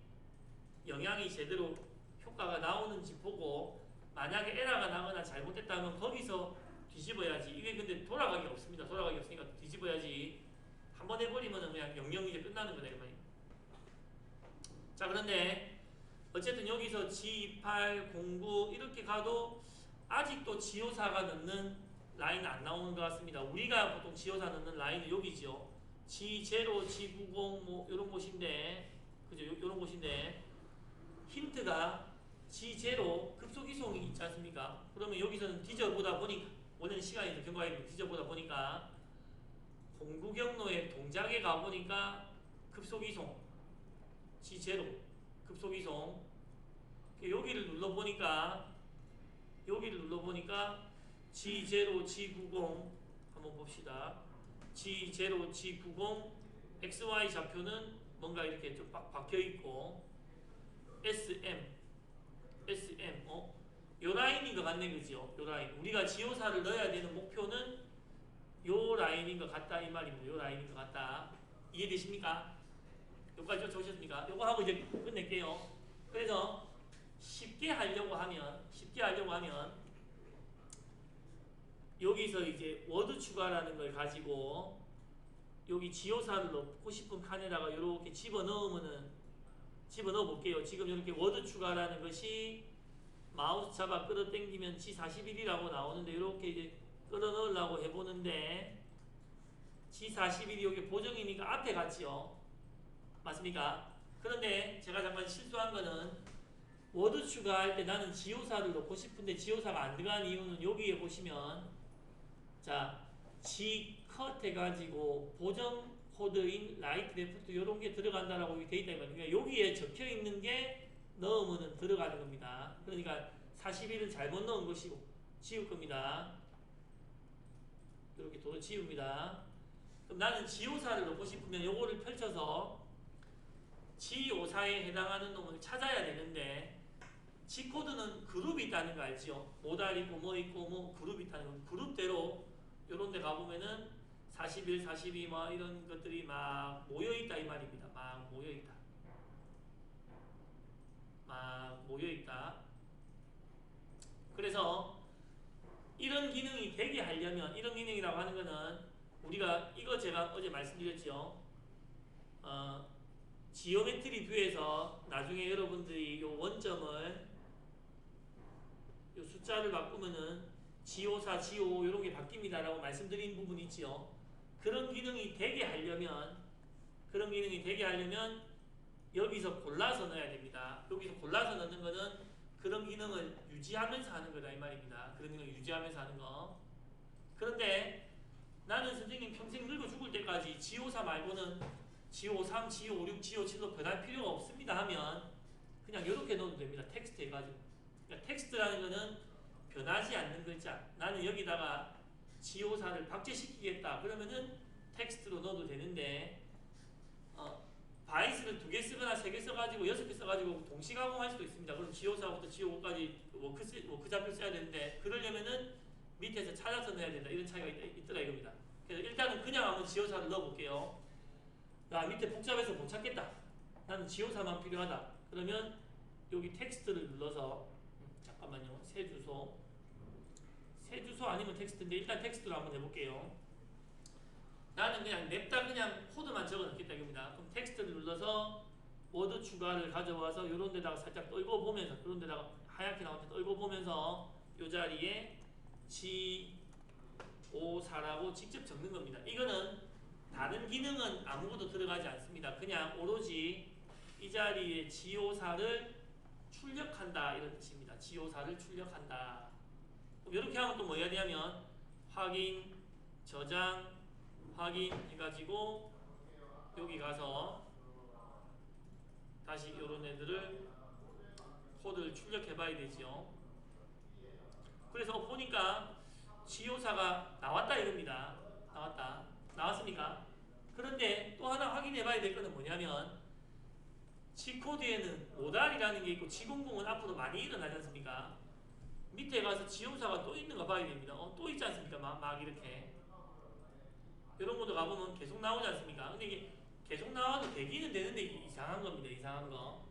영향이 제대로 효과가 나오는지 보고 만약에 에러가 나거나 잘못됐다면 거기서 뒤집어야지. 이게 근데 돌아가기 없습니다. 돌아가기 없으니까 뒤집어야지. 한번 해버리면 그냥 영영이 이제 끝나는 거다 이 말이에요. 자 그런데 어쨌든 여기서 G28, 09 이렇게 가도 아직도 지오사가 넣는 라인은 안 나오는 것 같습니다. 우리가 보통 지오사 넣는 라인은 여기죠. G0, G90 뭐 이런 곳인데 그죠? 이런 곳인데 힌트가 G0 급속이송이 있지 않습니까? 그러면 여기서는 뒤져보다 보니까 원래는 시간이 더 경과했는데 뒤져보다 보니까 공구 경로의 동작에 가보니까 급속이송 G0 급속이송 여기를 눌러보니까 G0, G90 한번 봅시다. G0, G90 XY 좌표는 뭔가 이렇게 좀 박혀있고 SM 요 라인인 것 같네 그죠? 요 라인 우리가 지오사를 넣어야 되는 목표는 요 라인인 것 같다 이 말입니다. 요 라인인 것 같다. 이해되십니까? 요까지 쫓아오셨습니까? 요거 하고 이제 끝낼게요. 그래서 쉽게 하려고 하면 여기서 이제 워드 추가라는 걸 가지고 여기 지오사를 넣고 싶은 칸에다가 이렇게 집어넣어 볼게요. 지금 이렇게 워드 추가라는 것이 마우스 잡아 끌어당기면 G41이라고 나오는데 이렇게 이제 끌어넣으려고 해보는데 G41이 여기 보정이니까 앞에 갔지요. 맞습니까? 그런데 제가 잠깐 실수한 거는 워드 추가할 때 나는 지오사를 넣고 싶은데 지오사가 안 들어간 이유는 여기에 보시면 자 G컷 해가지고 보정 코드인 라이트 레프트 이런 게 들어간다라고 돼 있다 그러니까 여기에 적혀 있는 게 넣으면 들어가는 겁니다. 그러니까 41은 잘못 넣은 것이고 지울 겁니다. 이렇게 도로 지웁니다. 그럼 나는 G54를 넣고 싶으면 요거를 펼쳐서 G54에 해당하는 놈을 찾아야 되는데 G코드는 그룹이 있다는 거 알죠? 모달 있고 뭐 그룹이 있다는 거. 그룹대로 요런 데 가보면은 41, 42 뭐 이런 것들이 막 모여있다 이 말입니다. 막 모여있다. 그래서 이런 기능이 되게 하려면 이런 기능이라고 하는 거는 우리가 이거 제가 어제 말씀드렸죠. 지오메트리 뷰에서 나중에 여러분들이 요 원점을 요 숫자를 바꾸면은 G54, G55 이런 게 바뀝니다 라고 말씀드린 부분이 있지요. 그런 기능이 되게 하려면 여기서 골라서 넣어야 됩니다. 여기서 골라서 넣는 거는 그런 기능을 유지하면서 하는 거다 이 말입니다. 그런 기능을 유지하면서 하는 거. 그런데 나는 선생님 평생 늙어 죽을 때까지 G54 말고는 G53, G56, G57로 변할 필요가 없습니다 하면 그냥 이렇게 넣어도 됩니다. 텍스트 해가지고. 그러니까 텍스트라는 거는 변하지 않는 글자. 나는 여기다가 G54를 박제시키겠다. 그러면은 텍스트로 넣어도 되는데 바이스를 2개 쓰거나 3개 써가지고 6개 써가지고 동시 가공할 수도 있습니다. 그럼 G54부터 G55까지 워크잡을 써야 되는데 그러려면은 밑에서 찾아서 넣어야 된다. 이런 차이가 있더라 이겁니다. 그래서 일단은 그냥 한번 G54를 넣어볼게요. 밑에 복잡해서 못 찾겠다. 나는 G54만 필요하다. 그러면 여기 텍스트를 눌러서 잠깐만요. 새 주소 아니면 텍스트인데 일단 텍스트로 한번 해볼게요. 나는 그냥 냅다 그냥 코드만 적어 넣겠다 이겁니다. 그럼 텍스트를 눌러서 워드 추가를 가져와서 요런 데다가 살짝 떨궈 보면서 요런 데다가 하얗게 나올 때 떨궈 보면서 요 자리에 G54라고 직접 적는 겁니다. 이거는 다른 기능은 아무것도 들어가지 않습니다. 그냥 오로지 이 자리에 G54를 출력한다 이런 뜻입니다. G54를 출력한다. 그럼 이렇게 하면 또 뭐 해야 되냐면 확인, 저장, 확인 해가지고 여기 가서 다시 이런 애들을 코드를 출력해 봐야 되죠. 그래서 보니까 G54가 나왔다 이겁니다. 나왔습니까? 그런데 또 하나 확인해 봐야 될 거는 뭐냐면 G코드에는 모달이라는 게 있고 G00은 앞으로 많이 일어나지 않습니까? 밑에 가서 G54가 또 있는가 봐야 됩니다. 또 있지 않습니까? 막 이렇게 이런 것도 가보면 계속 나오지 않습니까? 근데 이게 계속 나와도 되기는 되는데 이상한 겁니다. 이상한 거.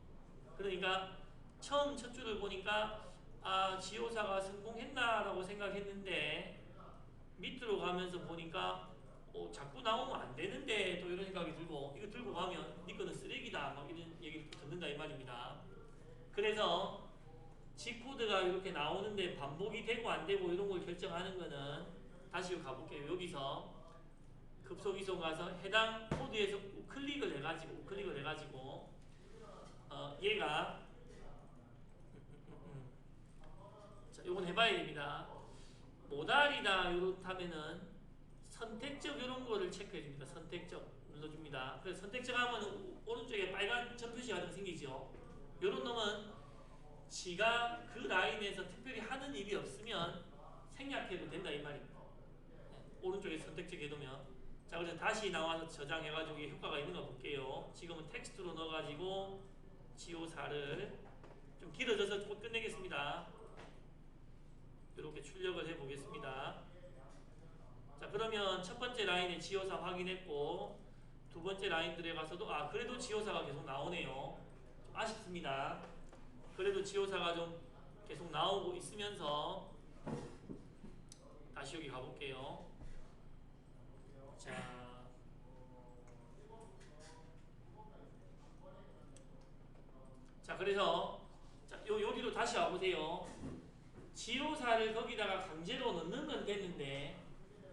그러니까 처음 첫 줄을 보니까 G54가 성공했나라고 생각했는데 밑으로 가면서 보니까 자꾸 나오면 안 되는데 또 이런 생각이 들고 이거 들고 가면 니 거는 쓰레기다 막 이런 얘기를 듣는다 이 말입니다. 그래서 G코드가 이렇게 나오는데 반복이 되고 안 되고 이런 걸 결정하는 거는 다시 가볼게요. 여기서 급속이송 가서 해당 코드에서 우클릭을 해가지고 얘가 자, 요건 해봐야 됩니다. 모달이다 요렇다면은 선택적 이런 거를 체크해 줍니다. 선택적 눌러줍니다. 그래서 선택적 하면 오른쪽에 빨간 점 표시가 하나 생기죠. 요런 놈은 지가 그 라인에서 특별히 하는 일이 없으면 생략해도 된다 이 말입니다. 오른쪽에 선택적 해두면 자 그래서 다시 나와서 저장해가지고 효과가 있는가 볼게요. 지금은 텍스트로 넣어가지고 G54를 좀 길어져서 곧 끝내겠습니다. 이렇게 출력을 해보겠습니다. 자 그러면 첫 번째 라인에 G54 확인했고 두 번째 라인들에 가서도 그래도 G54가 계속 나오네요. 좀 아쉽습니다. 그래도 G54가 좀 계속 나오고 있으면서 다시 여기 가볼게요. 자 그래서 여기로 다시 와보세요. G54를 거기다가 강제로 넣는 건 됐는데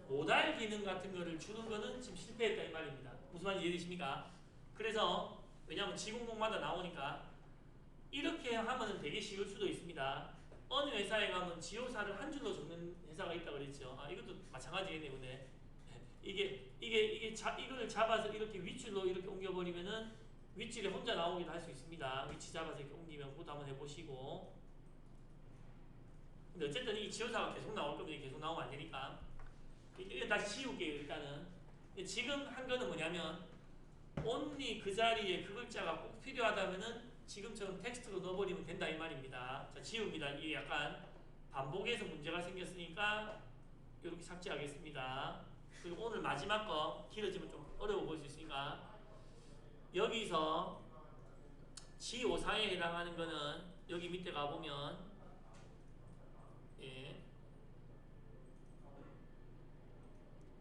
모달 기능 같은 거를 주는 거는 지금 실패했다 이 말입니다. 무슨 말인지 이해되십니까? 그래서 왜냐하면 G00마다 나오니까 이렇게 하면 되게 쉬울 수도 있습니다. 어느 회사에 가면 G54를 한 줄로 적는 회사가 있다고 그랬죠. 이것도 마찬가지겠네요. 근데 이거를 잡아서 이렇게 윗줄로 이렇게 옮겨버리면은 윗줄에 혼자 나오기도 할 수 있습니다. 위치 잡아서 이렇게 옮기면 그것도 한번 해보시고. 근데 어쨌든 이 G54가 계속 나올 겁니다. 계속 나오면 안 되니까. 이거 다시 지울게요. 일단은. 지금 한 거는 뭐냐면 only 그 자리에 그 글자가 꼭 필요하다면은 지금처럼 텍스트로 넣어버리면 된다 이 말입니다. 자 지웁니다. 이게 약간 반복해서 문제가 생겼으니까 이렇게 삭제하겠습니다. 그리고 오늘 마지막 거 길어지면 좀 어려워 보일 수 있으니까 여기서 G54에 해당하는 거는 여기 밑에 가보면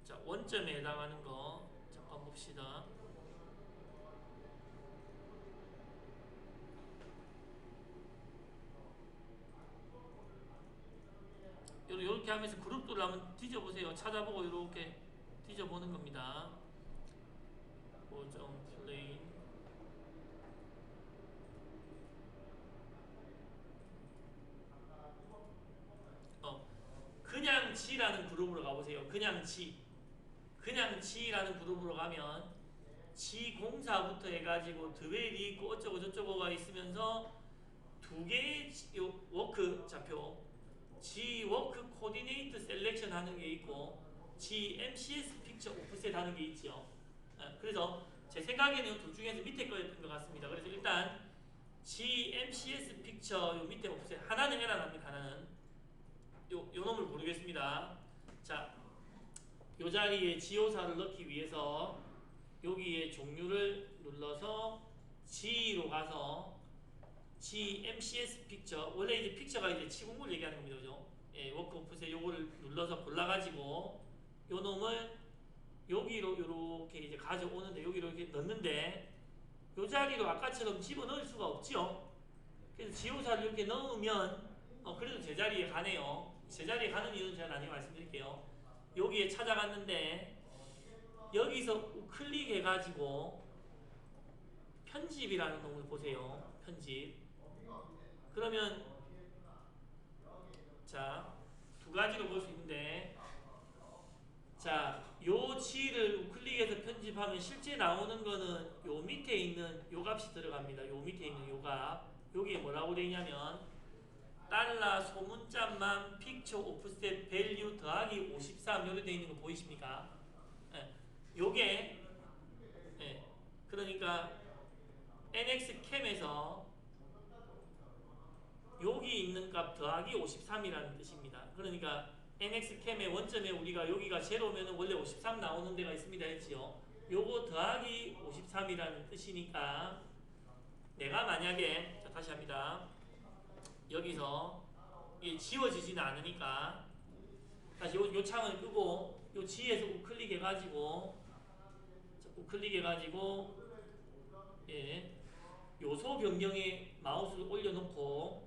자 원점에 해당하는 거 잠깐 봅시다. 이렇게 하면서 그룹들을 한번 뒤져보세요. 찾아보고 이렇게 뒤져보는 겁니다. 고정 플레인 그냥 G라는 그룹으로 가보세요. 그냥 G라는 그룹으로 가면 G 공사부터 해가지고 드웰이 있고 어쩌고 저쩌고가 있으면서 두 개의 워크 좌표 G 워크 코디네이트 셀렉션 하는 게 있고 G MCS 픽처 오프셋 하는 게 있죠. 그래서 제 생각에는 둘 중에서 밑에 거였던 것 같습니다. 그래서 일단 G MCS 픽처 요 밑에 오프셋 하나는 에러 납니다. 하나는 요 놈을 모르겠습니다. 자, 요 자리에 지오사를 넣기 위해서 여기에 종류를 눌러서 G로 가서 G MCS 픽처 원래 이제 픽처가 이제 치공물 얘기하는 겁니다. 그죠? 예, 워크 오프셋 요거를 눌러서 골라가지고 요 놈을 여기로 이렇게 이제 가져오는데 여기로 이렇게 넣는데 요 자리로 아까처럼 집어넣을 수가 없죠. 그래서 지오사를 이렇게 넣으면 그래도 제자리에 가네요. 제자리에 가는 이유는 제가 나중에 말씀드릴게요. 여기에 찾아갔는데 여기서 우클릭해가지고 편집이라는 놈을 보세요. 편집. 그러면 자, 두 가지로 볼 수 있는데 자, 요 G를 우클릭해서 편집하면 실제 나오는 거는 요 밑에 있는 요 값이 들어갑니다. 요 밑에 있는 요 값. 여기에 뭐라고 되어 있냐면 달러 소문자만 픽처 오프셋 밸류 더하기 53 요렇게 되어 있는 거 보이십니까? 예. 요게 예. 그러니까 NXCam에서 여기 있는 값 더하기 53이라는 뜻입니다. 그러니까 NXCam의 원점에 우리가 여기가 제로면 원래 53 나오는 데가 있습니다 했지요. 요거 더하기 53이라는 뜻이니까 내가 만약에 자, 다시 합니다. 여기서 이게 지워지지는 않으니까 다시 요 창을 끄고 요 G에서 우클릭해가지고 예, 요소 변경에 마우스를 올려놓고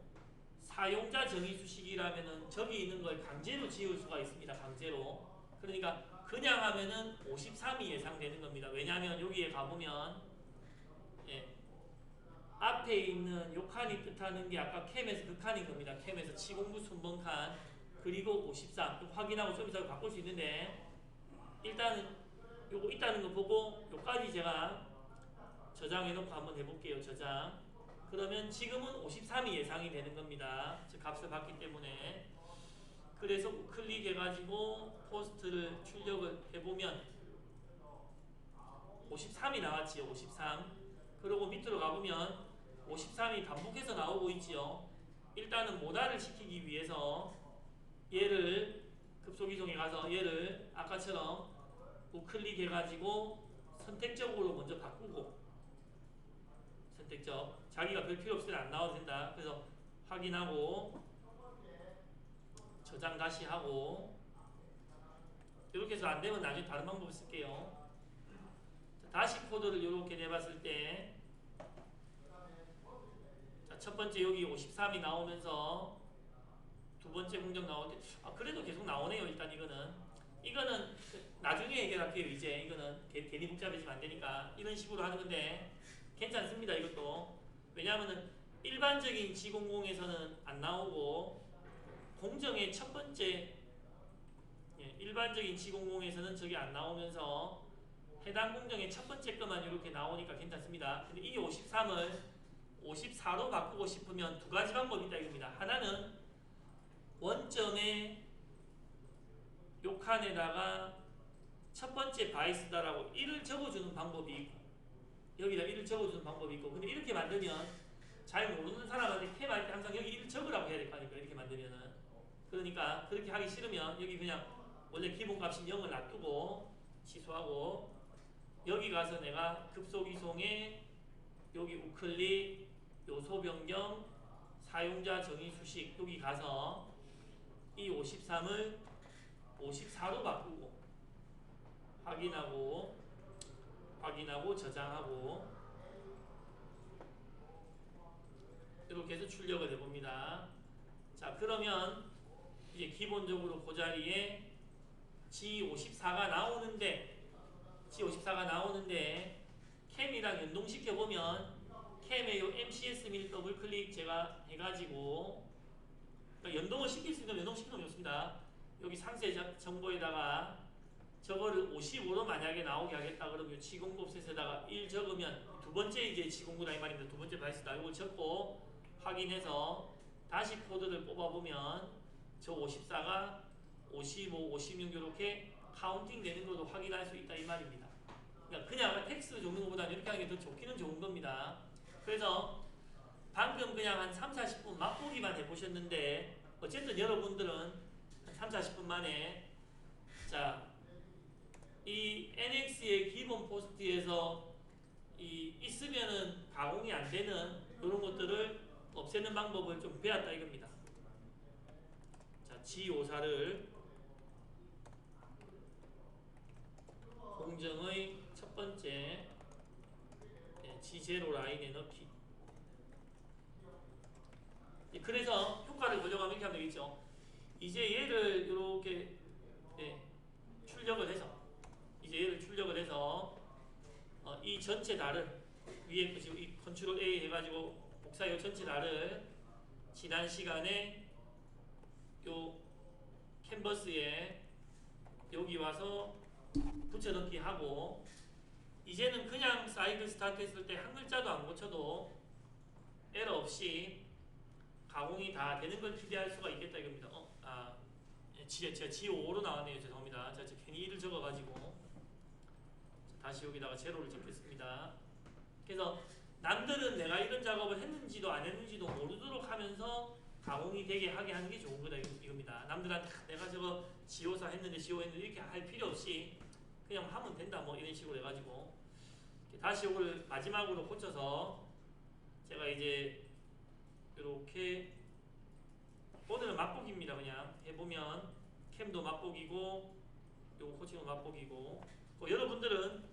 사용자 정의 수식이라면은 저기 있는 걸 강제로 지울 수가 있습니다. 강제로. 그러니까 그냥 하면은 53이 예상되는 겁니다. 왜냐하면 여기에 가보면 예, 앞에 있는 요 칸이 뜻하는 게 아까 캠에서 그 칸인 겁니다. 캠에서 치공부 순번 칸 그리고 53 확인하고 서비스하고 바꿀 수 있는데 일단은 요거 있다는 거 보고 요까지 제가 저장해놓고 한번 해볼게요. 저장. 그러면 지금은 53이 예상이 되는 겁니다. 저 값을 받기 때문에. 그래서 우클릭해가지고 포스트를 출력을 해보면 53이 나왔지요. 53. 그리고 밑으로 가보면 53이 반복해서 나오고 있지요. 일단은 모달을 시키기 위해서 얘를 급속이송에 가서 얘를 아까처럼 우클릭해가지고 선택적으로 먼저 바꾸고 선택적 자기가 별 필요 없을 때 안 나와도 된다. 그래서 확인하고 저장 다시 하고 이렇게 해서 안 되면 나중에 다른 방법을 쓸게요. 다시 코드를 이렇게 내봤을 때 자, 첫 번째 여기 53이 나오면서 두 번째 공정 나올 때 그래도 계속 나오네요. 일단 이거는 나중에 해결할게요. 이제 이거는 괜히 복잡해지면 안 되니까 이런 식으로 하는 건데 괜찮습니다. 이것도 왜냐하면은 일반적인 G00에서는 안 나오고 공정의 첫 번째 일반적인 G00에서는 저게 안 나오면서 해당 공정의 첫 번째 것만 이렇게 나오니까 괜찮습니다. 근데 이 53을 54로 바꾸고 싶으면 두 가지 방법이 있다 이겁니다. 하나는 원점에 요 칸에다가 첫 번째 바이스다라고 1을 적어주는 방법이 있고 여기다 1을 적어주는 방법이 있고 근데 이렇게 만들면 잘 모르는 사람한테 캠할 때 항상 여기 1을 적으라고 해야 될 거 아닙니까? 이렇게 만들면은 그러니까 그렇게 하기 싫으면 여기 그냥 원래 기본값인 0을 놔두고 취소하고 여기 가서 내가 급속이송에 여기 우클릭 요소 변경 사용자 정의 수식 여기 가서 이 53을 54로 바꾸고 확인하고 저장하고 이렇게 해서 출력을 해봅니다. 자 그러면 이제 기본적으로 그 자리에 G54가 나오는데 캠이랑 연동시켜 보면 캠의 요 MCS 밀 더블 클릭 제가 해가지고 그러니까 연동을 시킬 수 있는 연동시키면 좋습니다. 여기 상세 정보에다가 저거를 55로 만약에 나오게 하겠다 그러면 G09 옵셋에다가 1 적으면 두 번째 이제 G09다 이 말입니다. 두 번째 바이스다. 이걸 적고 확인해서 다시 코드를 뽑아보면 저 54가 55, 56 이렇게 카운팅 되는 것도 확인할 수 있다 이 말입니다. 그러니까 그냥 텍스트 적는 것보다는 이렇게 하는 게 더 좋기는 좋은 겁니다. 그래서 방금 그냥 한 3, 40분 맛보기만 해보셨는데 어쨌든 여러분들은 한 3, 40분 만에 자, 이 NX의 기본 포스트에서 있으면은 가공이 안 되는 이런 것들을 없애는 방법을 좀 배웠다 이겁니다. 자, G54를 공정의 첫 번째 G0 라인에 넣기. 그래서 효과를 보려고 하면 이렇게 하면 되겠죠. 이제 얘를 이렇게 출력을 해서 이 전체 달을 위에 지금 이 컨트롤 A 해가지고 복사 이 전체 달을 지난 시간에 요 캔버스에 여기 와서 붙여넣기 하고 이제는 그냥 사이클 스타트 했을 때 한 글자도 안 고쳐도 에러 없이 가공이 다 되는 걸 기대할 수가 있겠다 이겁니다. 제가 G5로 나왔네요. 죄송합니다. 제가 괜히 1을 적어가지고 다시 여기다가 제로를 적겠습니다. 그래서 남들은 내가 이런 작업을 했는지도 안 했는지도 모르도록 하면서 가공이 되게 하게 하는 게 좋은 거다 이겁니다. 남들한테 내가 저거 G54 했는데 G5 했는데 이렇게 할 필요 없이 그냥 하면 된다 뭐 이런 식으로 해가지고 다시 이걸 마지막으로 고쳐서 제가 이제 이렇게 오늘은 맛보기입니다. 그냥 해보면 캠도 맛보기고 요거 코칭도 맛보기고 여러분들은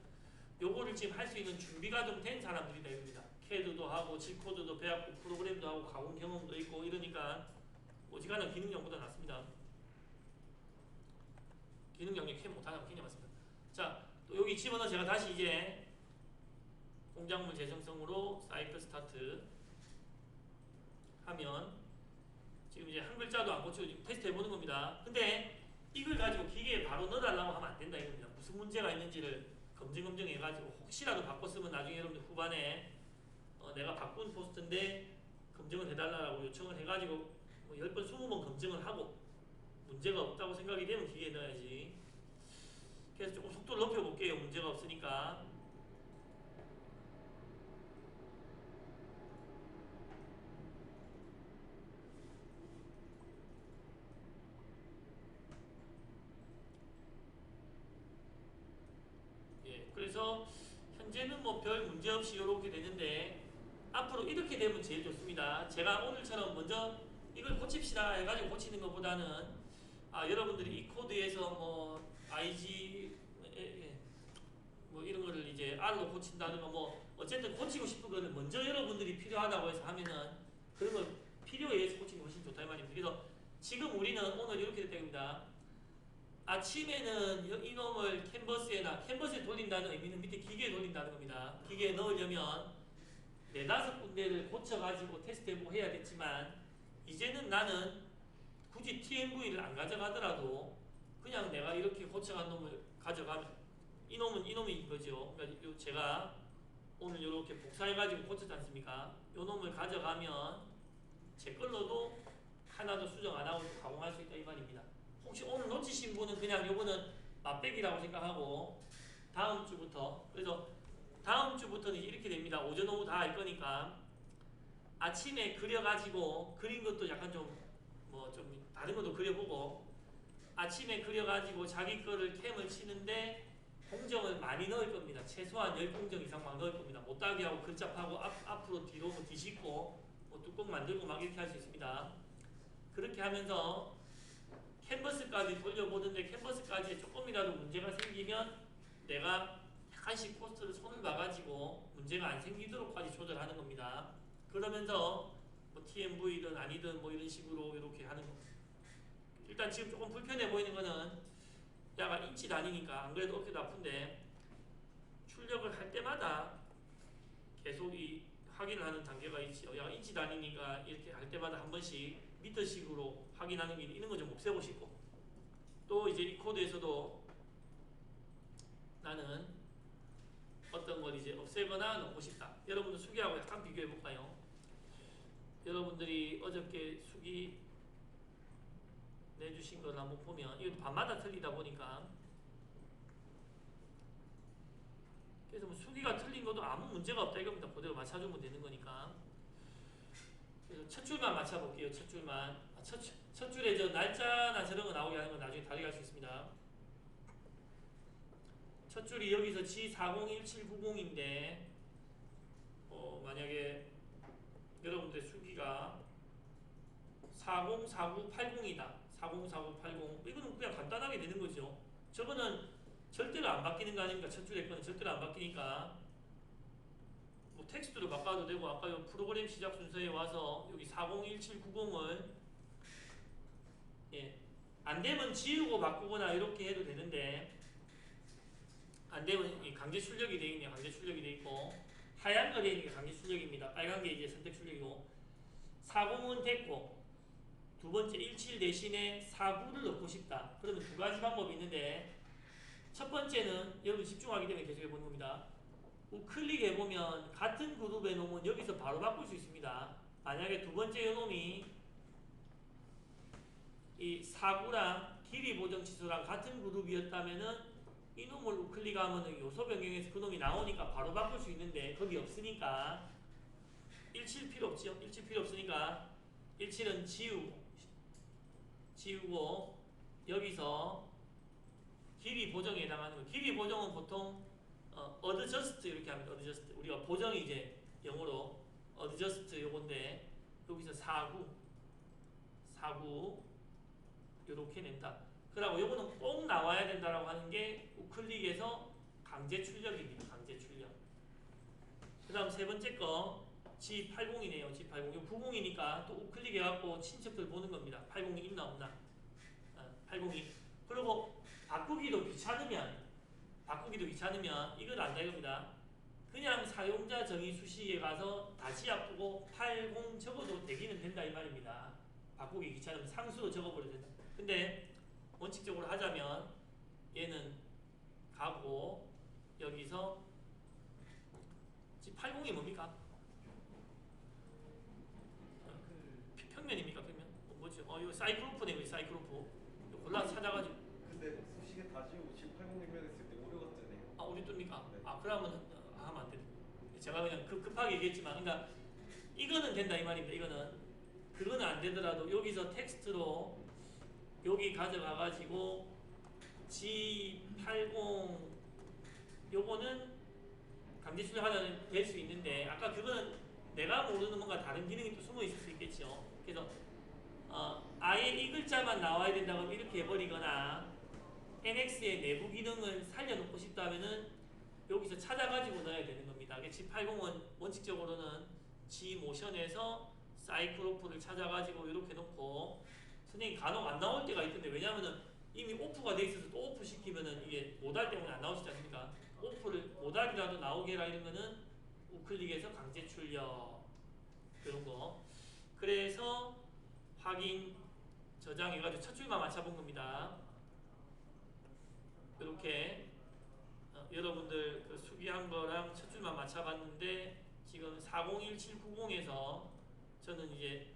요거를 지금 할 수 있는 준비가 좀 된 사람들이다 이겁니다. CAD도 하고 G코드도 배웠고 프로그램도 하고 가공 경험도 있고 이러니까 어지간한 기능력보다 낫습니다. 기능력이 캠 못하는 거 굉장히 많습니다. 자, 또 여기 집어넣어 제가 다시 이제 공작물 재생성으로 사이클 스타트 하면 지금 이제 한 글자도 안 고치고 지금 테스트 해보는 겁니다. 근데 이걸 가지고 기계에 바로 넣어달라고 하면 안 된다 이겁니다. 무슨 문제가 있는지를 검증해가지고 혹시라도 바꿨으면 나중에 여러분들 후반에 내가 바꾼 포스트인데 검증을 해달라고 요청을 해가지고 뭐 10번, 20번 검증을 하고 문제가 없다고 생각이 되면 기계에 넣어야지. 그래서 조금 속도를 높여볼게요. 문제가 없으니까. 그래서 현재는 뭐 별 문제 없이 이렇게 되는데 앞으로 이렇게 되면 제일 좋습니다. 제가 오늘처럼 먼저 이걸 고칩시다 해가지고 고치는 것보다는 여러분들이 이 코드에서 뭐 IG 뭐 이런 거를 이제 R로 고친다든가 뭐 어쨌든 고치고 싶은 거를 먼저 여러분들이 필요하다고 해서 하면은 그런 걸 필요에 의해서 고치는 게 훨씬 좋다 이 말입니다. 그래서 지금 우리는 오늘 이렇게 됐다 입니다. 아침에는 이놈을 캔버스에 돌린다는 의미는 밑에 기계에 돌린다는 겁니다. 기계에 넣으려면 4-5군데를 고쳐가지고 테스트해보고 해야겠지만 이제는 나는 굳이 TMV를 안 가져가더라도 그냥 내가 이렇게 고쳐간 놈을 가져가면 이놈은 이놈인 거죠. 그러니까 제가 오늘 이렇게 복사해가지고 고쳤지 않습니까? 이 놈을 가져가면 제 걸로도 하나도 수정 안 하고 가공할 수 있다 이 말입니다. 혹시 오늘 놓치신 분은 그냥 요거는 맛배기라고 생각하고 다음 주부터 그래서 다음 주부터는 이렇게 됩니다. 오전 오후 다 할 거니까 아침에 그려가지고 그린 것도 약간 좀 다른 것도 그려보고 아침에 그려가지고 자기 거를 캠을 치는데 공정을 많이 넣을 겁니다. 최소한 10공정 이상 막 넣을 겁니다. 못따기 하고 글잡하고 앞으로 뒤로 뭐 뒤집고 뭐 뚜껑 만들고 막 이렇게 할 수 있습니다. 그렇게 하면서 캔버스까지 돌려보는데 캔버스까지 조금이라도 문제가 생기면 내가 약간씩 코스트를 손을 봐가지고 문제가 안 생기도록까지 조절하는 겁니다. 그러면서 뭐 TMV든 아니든 뭐 이런 식으로 이렇게 하는 겁니다. 일단 일단 지금 조금 불편해 보이는 거는 야가 인치 단위니까 안 그래도 어깨도 아픈데 출력을 할 때마다 계속 이 확인을 하는 단계가 있죠. 야가 인치 단위니까 이렇게 할 때마다 한 번씩 미터식으로 확인하는 게 있는 거 좀 없애고 싶고, 또 이제 이 코드에서도 나는 어떤 걸 이제 없애거나 넣고 싶다. 여러분들 수기하고 약간 비교해 볼까요? 여러분들이 어저께 수기 내주신 걸 한번 보면 이것도 반마다 틀리다 보니까, 그래서 뭐 수기가 틀린 것도 아무 문제가 없다 이겁니다. 그대로 맞춰주면 되는 거니까. 그래서 첫 줄만 맞춰볼게요. 첫 줄만. 첫 줄에 저 날짜나 저런 거 나오게 하는 건 나중에 다르게 할 수 있습니다. 첫 줄이 여기서 G401790인데 만약에 여러분들의 수기가 404980이다. 404980 이거는 그냥 간단하게 되는 거죠. 저거는 절대로 안 바뀌는 거 아닙니까? 첫 줄에 거는 절대로 안 바뀌니까 뭐 텍스트로 바꿔도 되고, 아까 요 프로그램 시작 순서에 와서 여기 401790을 안 되면 지우고 바꾸거나 이렇게 해도 되는데, 안 되면 이 강제 출력이 되어 있네요. 강제 출력이 되어 있고, 하얀 거 되어 있는 게 강제 출력입니다. 빨간 게 이제 선택 출력이고, 40은 됐고, 두 번째 17 대신에 49를 넣고 싶다. 그러면 두 가지 방법이 있는데, 첫 번째는 여러분 집중하기 때문에 계속 해보는 겁니다. 우클릭 해보면 같은 그룹에 놓으면 여기서 바로 바꿀 수 있습니다. 만약에 두 번째 요놈이 이 49랑 길이 보정 취소랑 같은 그룹이었다면은 이놈을 우클릭하면 요소 변경해서 그놈이 나오니까 바로 바꿀 수 있는데, 거기 없으니까 17 필요 없죠. 17 필요 없으니까 17은 지우고 여기서 길이 보정에 해당하는 거. 길이 보정은 보통 adjust 이렇게 합니다. adjust. 우리가 보정이 이제 영어로 adjust 요건데, 여기서 49 요렇게 낸다. 그러고 요거는 꼭 나와야 된다라고 하는 게 우클릭에서 강제 출력입니다. 강제 출력. 그 다음 세 번째 거 G80이네요. G80. 이거 90이니까 또 우클릭 해갖고 친척들 보는 겁니다. 80이 있나 없나. 80이. 그리고 바꾸기도 귀찮으면 이건 안다 이겁니다. 그냥 사용자 정의 수식에 가서 다시 바꾸고 80 적어도 되기는 된다 이 말입니다. 바꾸기 귀찮으면 상수로 적어버려도 된다. 근데 원칙적으로 하자면 얘는 가고 여기서 G80이 뭡니까? 평면입니까? 평면? 뭐지? 이거 사이클로프네. 이거 사이클로프. 이거 골라 찾아가지고. 근데 수식에 다 지우고 G80 입력했을 때 오류가 뜨네요. 아, 오류 뜹니까? 네. 그러면 하면 안 돼. 제가 그냥 급하게 얘기했지만, 그러니까 이거는 된다 이 말입니다. 이거는. 그거는 안 되더라도 여기서 텍스트로 여기 가져가가지고 G80 요거는 강제 출력하자면 될 수 있는데, 아까 그거는 내가 모르는 뭔가 다른 기능이 또 숨어 있을 수 있겠죠. 그래서 아예 이 글자만 나와야 된다고 이렇게 해버리거나 NX의 내부 기능을 살려놓고 싶다면은 여기서 찾아가지고 넣어야 되는 겁니다. G80은 원칙적으로는 G모션에서 사이클로프를 찾아가지고 이렇게 놓고, 선생님 간혹 안 나올 때가 있던데, 왜냐면은 이미 오프가 돼 있어서 또 오프 시키면은 이게 모달 때문에 안 나오시지 않습니까? 오프를 모달이라도 나오게 해라 이러면은 우클릭해서 강제 출력 그런 거. 그래서 확인 저장해가지고 첫 줄만 맞춰본 겁니다. 이렇게 여러분들 그 수기한 거랑 첫 줄만 맞춰봤는데, 지금 401790에서 저는 이제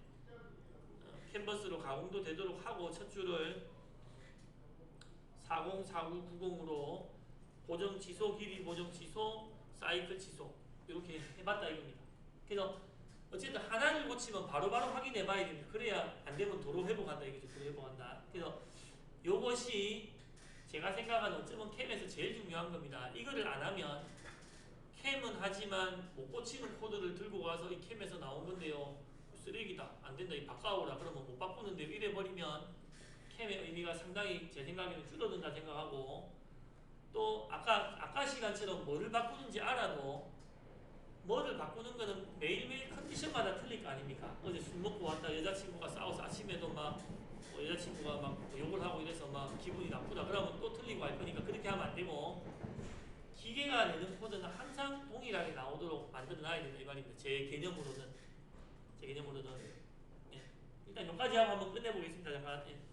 캔버스로 가공도 되도록 하고 첫 줄을 404990으로 보정 취소, 길이 보정 취소, 사이클 취소 이렇게 해봤다 이겁니다. 그래서 어쨌든 하나를 고치면 바로바로 확인해 봐야 됩니다. 그래야 안 되면 도로 회복한다 이거죠. 도로 회복한다. 그래서 요것이 제가 생각하는 어쩌면 캠에서 제일 중요한 겁니다. 이거를 안 하면 캠은 하지만 못 고치는 코드를 들고 가서 이 캠에서 나온 건데요. 쓰레기다. 안 된다. 이 바꿔오라. 그러면 못 바꾸는데요. 이래 버리면 캠의 의미가 상당히 제 생각에는 줄어든다 생각하고, 또 아까 시간처럼 뭐를 바꾸는지 알아도 뭐를 바꾸는 거는 매일매일 컨디션마다 틀릴 거 아닙니까? 어제 술 먹고 왔다 여자친구가 싸워서 아침에도 막 여자친구가 막 욕을 하고 이래서 막 기분이 나쁘다 그러면 또 틀리고 할 거니까 그렇게 하면 안 되고 기계가 내는 코드는 항상 동일하게 나오도록 만들어 놔야 된다 이 말입니다. 제 개념으로는 예. 일단 여기까지 하고 한번 끝내보겠습니다. 잠깐. 예.